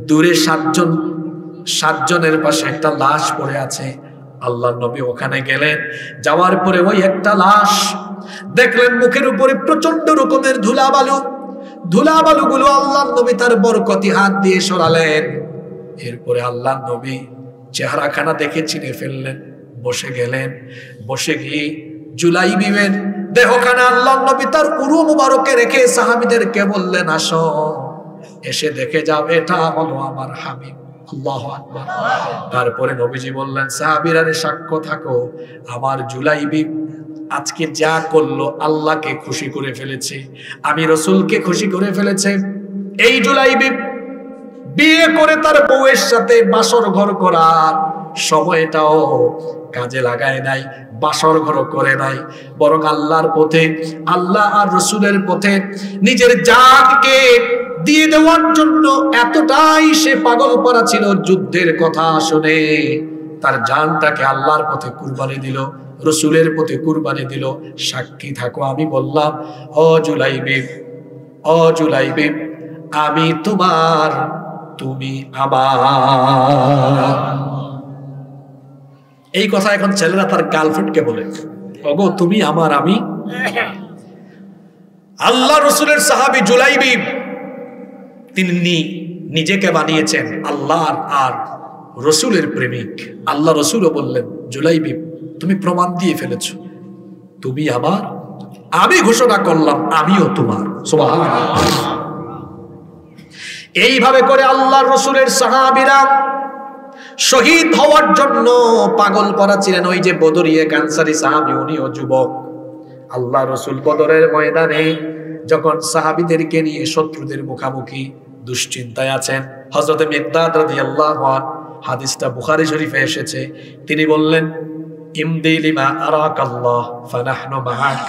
দূরে 7 জনের পাশে একটা লাশ পড়ে আছে। আল্লাহর নবী ওখানে গেলেন। যাওয়ার পরে ওই একটা লাশ দেখলেন, মুখের উপরে প্রচন্ড রকমের ধুলাবালুগুলো আল্লাহর নবী তার বরকতি হাত দিয়ে সরালেন। এরপরে আল্লাহর নবী চেহারাখানা দেখে চিনে ফেললেন, বসে গেলেন। বসে গিয়ে জুলাইবিবের দেহখানা আল্লাহর নবী তার উরু মুবারকে রেখে সাহাবীদেরকে বললেন, আসো, এসে দেখে যাও, এটা হলো আমার হাবিব। আল্লাহু আকবার। তারপরে নবীজি বললেন, সাহাবীরা সাক্ষ্য থাকো, আমার জুলাইবিব আজকে যা করলো আল্লাহকে খুশি করে ফেলেছে, আমি রাসূলকে খুশি করে ফেলেছে। এই জুলাইবিব বিয়ে করে তার বউয়ের সাথে বাসর ঘর করার সময়টাও কাজে লাগায় নাই, বাসর ঘর করে নাই, বরং আল্লাহর পথে, আল্লাহ আর রাসূলের পথে নিজের জানকে দিয়ে দেওয়ার জন্য এতটাই সে পাগল পারা ছিল। যুদ্ধের কথা শুনে তার জানটাকে আল্লাহর পথে কুরবানি দিল, রাসূলের পথে কুরবানি দিল। সাক্ষী থাকো, আমি বললাম, ও জুলাইবিব, ও জুলাইবিব, আমি তোমার, তুমি আমার। এই কথা এখন ছেলেরা তার গার্লফ্রেন্ডকে বলে, ওগো তুমি আমার, আমি। আল্লাহ রাসূলের সাহাবী জুলাইবিব তিনি নিজেকে বানিয়েছেন আল্লাহর আর রাসূলের প্রেমিক। আল্লাহ রাসূলও বললেন, জুলাইবিব তুমি প্রমাণ দিয়ে ফেলেছো, তুমি আমার, আমি ঘোষণা করলাম আমিও তোমার। সুবহানাল্লাহ। এইভাবে করে আল্লাহর রাসূলের সাহাবীরা শহীদ হওয়ার জন্য পাগল পড়া ছিলেন। ওই যে বদরী এক আনসারী সাহাবী, উনিও যুবক। আল্লাহ রাসূল বদরের ময়দানে যখন সাহাবীদেরকে নিয়ে শত্রুদের মুখোমুখি দুশ্চিন্তায় আছেন, হযরত মিকদাদ রাদিয়াল্লাহু আনহু, হাদিসটা বুখারী শরীফে এসেছে, তিনি বললেন, ইমদি লিমা আরাকাল্লাহ ফানাহনু মাআক।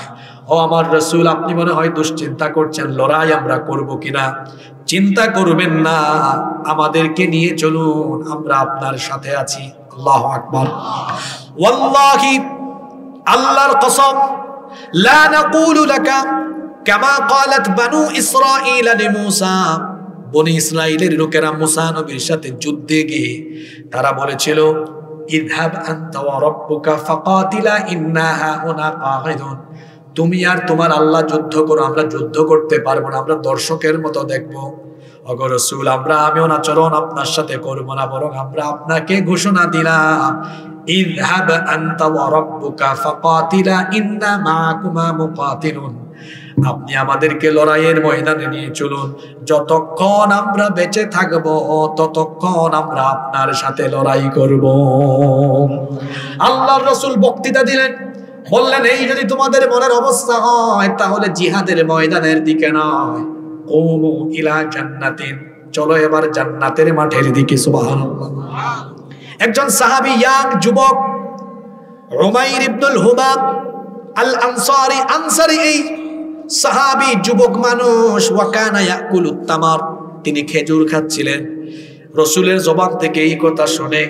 ও আমার রাসূল, আপনি মনে হয় দুশ্চিন্তা করছেন লড়াই আমরা করব কিনা। চিন্তা করবেন না, আমাদেরকে নিয়ে চলুন, আমরা আপনার সাথে আছি। আল্লাহু আকবার। ওয়াল্লাহি, আল্লাহর কসম, লা নাকুলু লাকা কামা ক্বালাত বানু ইসরাঈল লিমূসা, বনি ইসরাইলের লোকেরা মুসা নবীর সাথে যুদ্ধে গিয়ে তারা বলেছিল, ইযহাব আনতা ওয়া রাব্বুকা ফাকাতিলা ইন্না হাউনা কাঈদুন, তুমি আর তোমার আল্লাহ যুদ্ধ করো, আমরা যুদ্ধ করতে পারবো না, আমরা দর্শকের মতো দেখবো। ওগো রাসূল, আমরা আমিও আচরণ আপনার সাথে করব না, বরং আমরা আপনাকে ঘোষণা দিলাম, ইযহাব আনতা ওয়া রাব্বুকা ফাকাতিলা ইন্না মাআকুমা মুকাতিলুন, আপনি আমাদেরকে লড়াইয়ের ময়দানে নিয়ে চলুন, যতক্ষণ আমরা বেঁচে থাকব ততক্ষণ আমরা আপনার সাথে লড়াই করব। আল্লাহর রাসূল বক্তৃতা দিলেন, বললেন, এই যদি তোমাদের মনের অবস্থা হয় তাহলে জিহাদের ময়দানের দিকে নয়, কুমু ইলা জান্নাতিন, চলো এবার জান্নাতের মাঠের দিকে। সুবহানাল্লাহ। একজন সাহাবী, ইয়াং যুবক, উমাইর ইবনুল হুবাব আল আনসারী, আনসারী এই সাহাবী যুবক মানুষ, ওয়াকানা ইয়াকুলুত তামার, তিনি খেজুর খাচ্ছিলেন। রাসূলের জবান থেকে এই কথা শুনে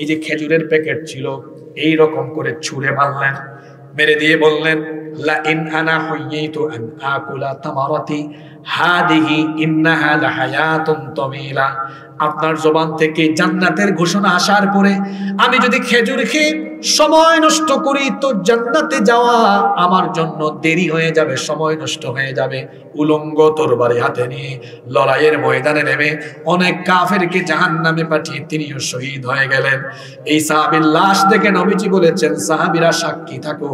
এই যে খেজুরের প্যাকেট ছিল এই রকম করে ছুঁড়ে মারলেন, মেরে দিয়ে বললেন, লা ইন আনা হুইয়িতু আন আকুলা তামারাতি হাদিহি ইন্নাহা লাহায়াতুন তাওয়িলা, আপনার জবান থেকে জান্নাতের ঘোষণা আসার পরে আমি যদি খেজুর খেয়ে সময় নষ্ট করি তো জান্নাতে যাওয়া আমার জন্য দেরি হয়ে যাবে, সময় নষ্ট হয়ে যাবে। উলঙ্গ তরবারি হাতে নিয়ে লড়াইয়ের ময়দানে নেমে অনেক কাফেরকে জাহান্নামে পাঠিয়ে তিনিও শহীদ হয়ে গেলেন। এই সাহাবীর লাশ দেখে নবীজি বলেছেন, সাহাবীরা সাক্ষী থাকো,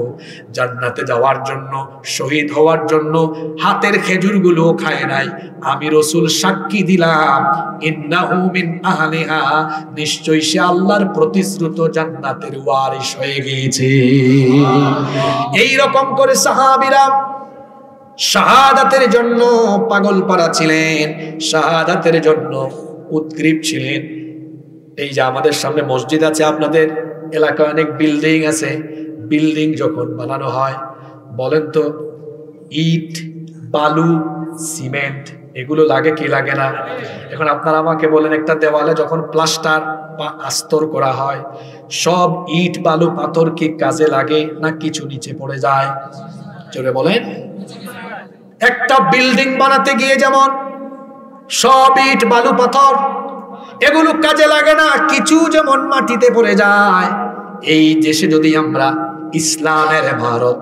জান্নাতে যাওয়ার জন্য, শহীদ হওয়ার জন্য হাতের খেজুরগুলো খায় নাই, আমি রাসূল সাক্ষী দিলাম, ইন্নাহু মিন আহলিহা, নিশ্চয়ই সে আল্লাহর প্রতিশ্রুত জান্নাতের ওয়ারিস হয়ে গিয়েছে। এই রকম করে সাহাবীরা শাহাদাতের জন্য পাগল পারা ছিলেন, শাহাদাতের জন্য উদ্গ্রীব ছিলেন। এই যে আমাদের সামনে মসজিদ আছে, আপনাদের এলাকায় অনেক বিল্ডিং আছে, বিল্ডিং যখন বানানো হয় বলেন তো, ইট, বালু, সিমেন্ট এগুলো লাগে কি লাগে না? এখন আপনারা আমাকে বলেন, একটা দেওয়ালে যখন প্লাস্টার বা আস্তর করা হয়, সব ইট, বালু, পাথর কি কাজে লাগে না কিছু নিচে পড়ে যায়? জোরে বলেন। একটা বিল্ডিং বানাতে গিয়ে যেমন সব ইট, বালু, পাথর এগুলো কাজে লাগে না, কিছু যেমন মাটিতে পড়ে যায়। এই দেশে যদি আমরা ইসলামের ইমারত,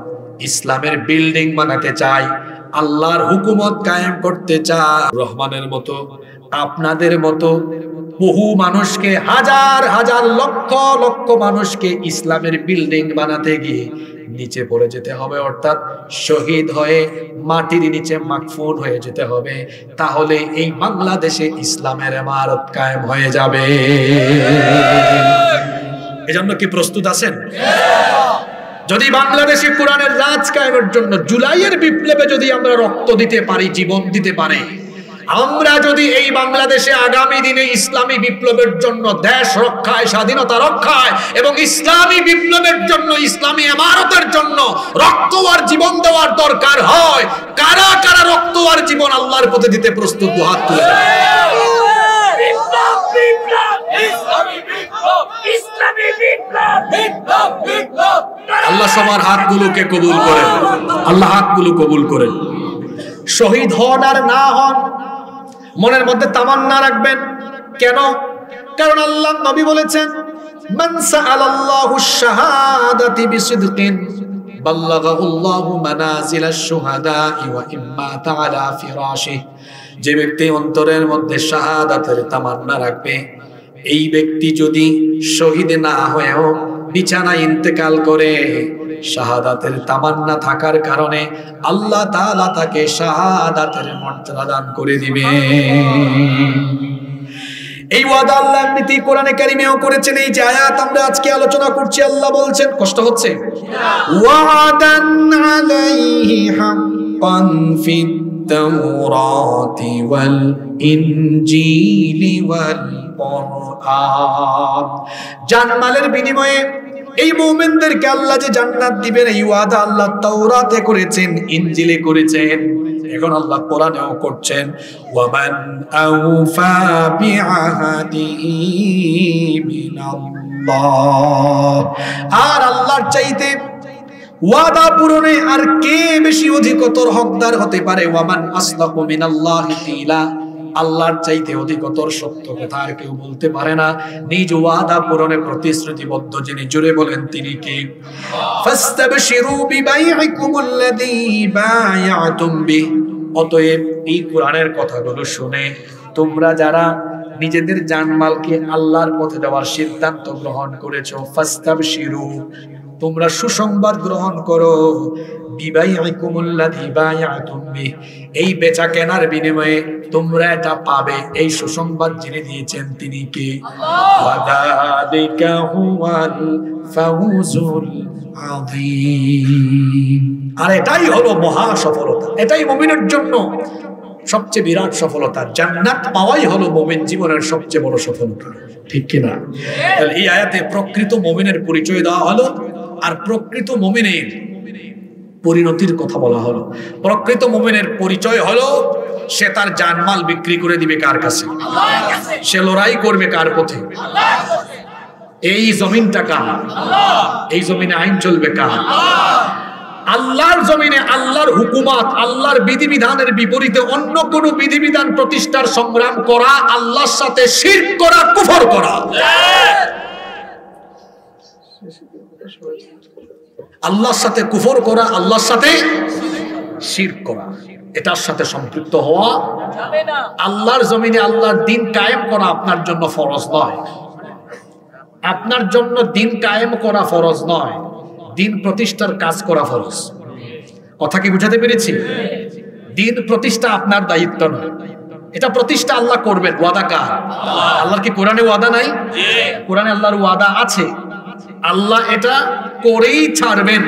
ইসলামের বিল্ডিং বানাতে চাই, আল্লাহর হুকুমত কায়েম করতে চাই, রহমানের মতো, আপনাদের মতো বহু মানুষকে, হাজার হাজার লক্ষ লক্ষ মানুষকে ইসলামের বিল্ডিং বানাতে গিয়ে নিচে পড়ে যেতে হবে, অর্থাৎ শহীদ হয়ে মাটির নিচে মাকফুন হয়ে যেতে হবে। তাহলে এই বাংলাদেশে ইসলামের ইমারত কায়েম হয়ে যাবে। এজন্য কি প্রস্তুত আছেন? যদি বাংলাদেশে কোরআনের রাজ কায়েমের জন্য জুলাইয়ের বিপ্লবে যদি আমরা রক্ত দিতে পারি, জীবন দিতে পারি, আমরা যদি এই বাংলাদেশে আগামী দিনে ইসলামী বিপ্লবের জন্য, দেশ রক্ষায়, স্বাধীনতা রক্ষায় এবং ইসলামী বিপ্লবের জন্য, ইসলামী ইমারতের জন্য রক্ত আর জীবন দেওয়ার দরকার হয়, কারা কারা রক্ত আর জীবন আল্লাহর পথে দিতে প্রস্তুত? হাত তুলে আল্লাহ সবার হাতগুলোকে কবুল করেন, আল্লাহ হাতগুলো কবুল করেন। শহীদ হন আর না হন, মনের মধ্যে তামান্না রাখবেন। কেন? কারণ আল্লাহ নবী বলেছেন, মান সাআলাল্লাহু শাহাদাতি বিসিদকিন বাল্লাগাহুল্লাহু মানাজিলাশ শুহাদা'i ওয়া ইম্মা তাআলা ফিরাশিহি, যে ব্যক্তি অন্তরের মধ্যে শাহাদাতের তামান্না রাখবে, এই ব্যক্তি যদি শহীদ না হয়েও বিছানায় ইন্তেকাল করে, শাহাদাতের তামান্না থাকার কারণে আল্লাহ তাআলা তাকে শাহাদাতের মর্যাদা দান করে দিবে। এই ওয়াদা আল্লাহ নীতি কোরআনে কারিমেও করেছেন। এই যে আয়াত আমরা আজকে আলোচনা করছি, আল্লাহ বলছেন, কষ্ট হচ্ছে, ওয়াদান আলাইহি হাক্কান ফিত তাওরাতি ওয়াল ইনজিলি ওয়াল কুরআন, জানমালের বিনিময়ে এই মুমিনদেরকে আল্লাহ যে জান্নাত দিবেন, এই ওয়াদা আল্লাহ তাওরাতে করেছেন, ইনজিলে করেছেন, এখন আল্লাহ কোরআনেও করছেন। ওয়ামান আওফা বিআহাদিহি মিনাল্লাহ, আর আল্লাহর চাইতে ওয়াদা পূরণে আর কে বেশি অধিকতর হকদার হতে পারে? ওয়ামান আসদাকু মিনাল্লাহি কিলা, আল্লাহর চাইতে অধিকতর সত্য কথা আর কেউ বলতে পারে না। নিজ ওয়াদা পূরণে প্রতিশ্রুতিবদ্ধ যিনি, জুড়ে বলেন তিনি কে? ফাস্তাবশিরু বিবাইইকুমুল্লাযী বায়াতুম বিহি। অতএব এই কোরআনের কথাগুলো শুনে তোমরা যারা নিজেদের জানমালকে আল্লাহর পথে দেওয়ার সিদ্ধান্ত গ্রহণ করেছো, ফাস্তাবশিরু, তোমরা সুসংবাদ গ্রহণ করো, বিবাইইকুমুল্লাযী বায়াতুম বিহি, এই বেচা কেনার বিনিময়ে তোমরা এটা পাবে, এই সুসংবাদ যিনি দিয়েছেন তিনি কে? ওয়াযালিকা হুয়াল ফাউজুল আযীম। আর এটাই হলো মহা সফলতা, এটাই মুমিনের জন্য সবচেয়ে বিরাট সফলতা। জান্নাত পাওয়াই হলো মুমিন জীবনের সবচেয়ে বড় সফলতা, ঠিক কিনা? তাহলে এই আয়াতে প্রকৃত মুমিনের পরিচয় দেওয়া হলো, আর প্রকৃত মুমিনের পরিণতির কথা বলা হলো। প্রকৃত মুমিনের পরিচয় হলো সে তার জানমাল বিক্রি করে দিবে কার কাছে? আল্লাহর কাছে। সে লড়াই করবে কার পথে? আল্লাহর পথে। এই জমিনটা কার? আল্লাহ। এই জমিনে আইন চলবে কার? আল্লাহ। আল্লাহর জমিনে আল্লাহর হুকুমত, আল্লাহর বিধিবিধানের বিপরীতে অন্য কোন বিধিবিধান প্রতিষ্ঠার সংগ্রাম করা, আল্লাহর সাথে শিরক করা, কুফর করা। আল্লাহর সাথে কুফর করা, আল্লাহর সাথে শিরক করা, এটার সাথে সম্পৃক্ত হওয়া যাবে না। আল্লাহর জমিনে আল্লাহর দ্বীন কায়েম করা আপনার জন্য ফরজ নয়। আপনার জন্য দ্বীন কায়েম করা ফরজ নয়, দ্বীন প্রতিষ্ঠার কাজ করা ফরজ। কথা কি বুঝাতে পেরেছি? দ্বীন প্রতিষ্ঠা আপনার দায়িত্ব নয়, এটা প্রতিষ্ঠা আল্লাহ করবেন। ওয়াদা কার? আল্লাহর কি কোরআনে ওয়াদা নাই? কোরআনে আল্লাহর ওয়াদা আছে, আল্লাহ এটা করেই ছাড়বেন।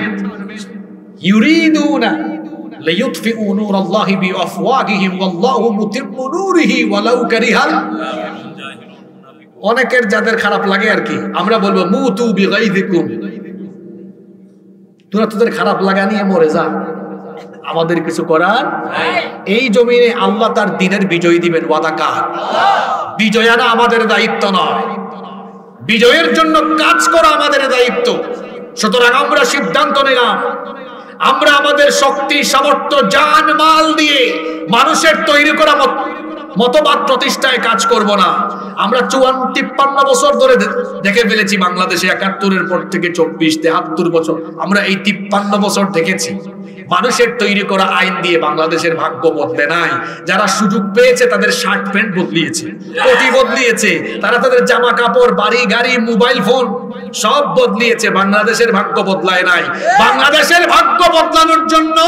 ইউরিদুনা লিইউতফিউ নূরাল্লাহি বিআফওয়াহিহিম ওয়াল্লাহু মুতিম্মু নূরিহি ওয়ালাউ কারিহাল। অনেকের যাদের খারাপ লাগে আর কি, আমরা বলবো মুতু বিগাইযিকুম, তোরা তোদের খারাপ লাগা নিয়ে মরে যা, আমাদের কিছু করার নাই। এই জমিনে আল্লাহ তার দ্বীনের বিজয় দিবেন। ওয়াদা কার? বিজয়ানা আমাদের দায়িত্ব নয়, বিজয়ের জন্য কাজ করা আমাদের দায়িত্ব। সুতরাং আমরা সিদ্ধান্ত নিলাম, আমরা আমাদের শক্তি সামর্থ্য জান মাল দিয়ে মানুষের তৈরি করা মতবাদ প্রতিষ্ঠায় কাজ করব না। আমরা 54-53 বছর ধরে দেখে ফেলেছি বাংলাদেশে, 71-এর পর থেকে 24-73 বছর আমরা এই 53 বছর দেখেছি মানুষের তৈরি করা আইন দিয়ে বাংলাদেশের ভাগ্য বদলে নাই। যারা সুযোগ পেয়েছে তাদের শার্ট প্যান্ট বদলিয়েছে, কোটি বদলিয়েছে, তারা তাদের জামা কাপড়, বাড়ি গাড়ি, মোবাইল ফোন সব বদলিয়েছে, বাংলাদেশের ভাগ্য বদলায় নাই। বাংলাদেশের ভাগ্য বদলানোর জন্য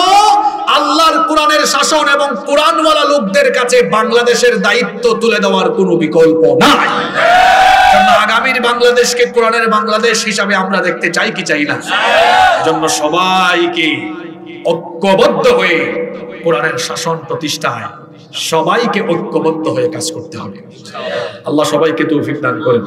আল্লাহর কোরআনের শাসন এবং কোরআনওয়ালা লোকদের কাছে বাংলাদেশের দায়িত্ব তুলে দেওয়ার কোনো বিকল্প নাই। আগামীর বাংলাদেশকে কোরআনের বাংলাদেশ হিসাবে আমরা দেখতে চাই কি চাই না? এজন্য সবাইকে ঐক্যবদ্ধ হয়ে কোরআনের শাসন প্রতিষ্ঠায় সবাইকে ঐক্যবদ্ধ হয়ে কাজ করতে হবে। আল্লাহ সবাইকে তৌফিক দান করেন।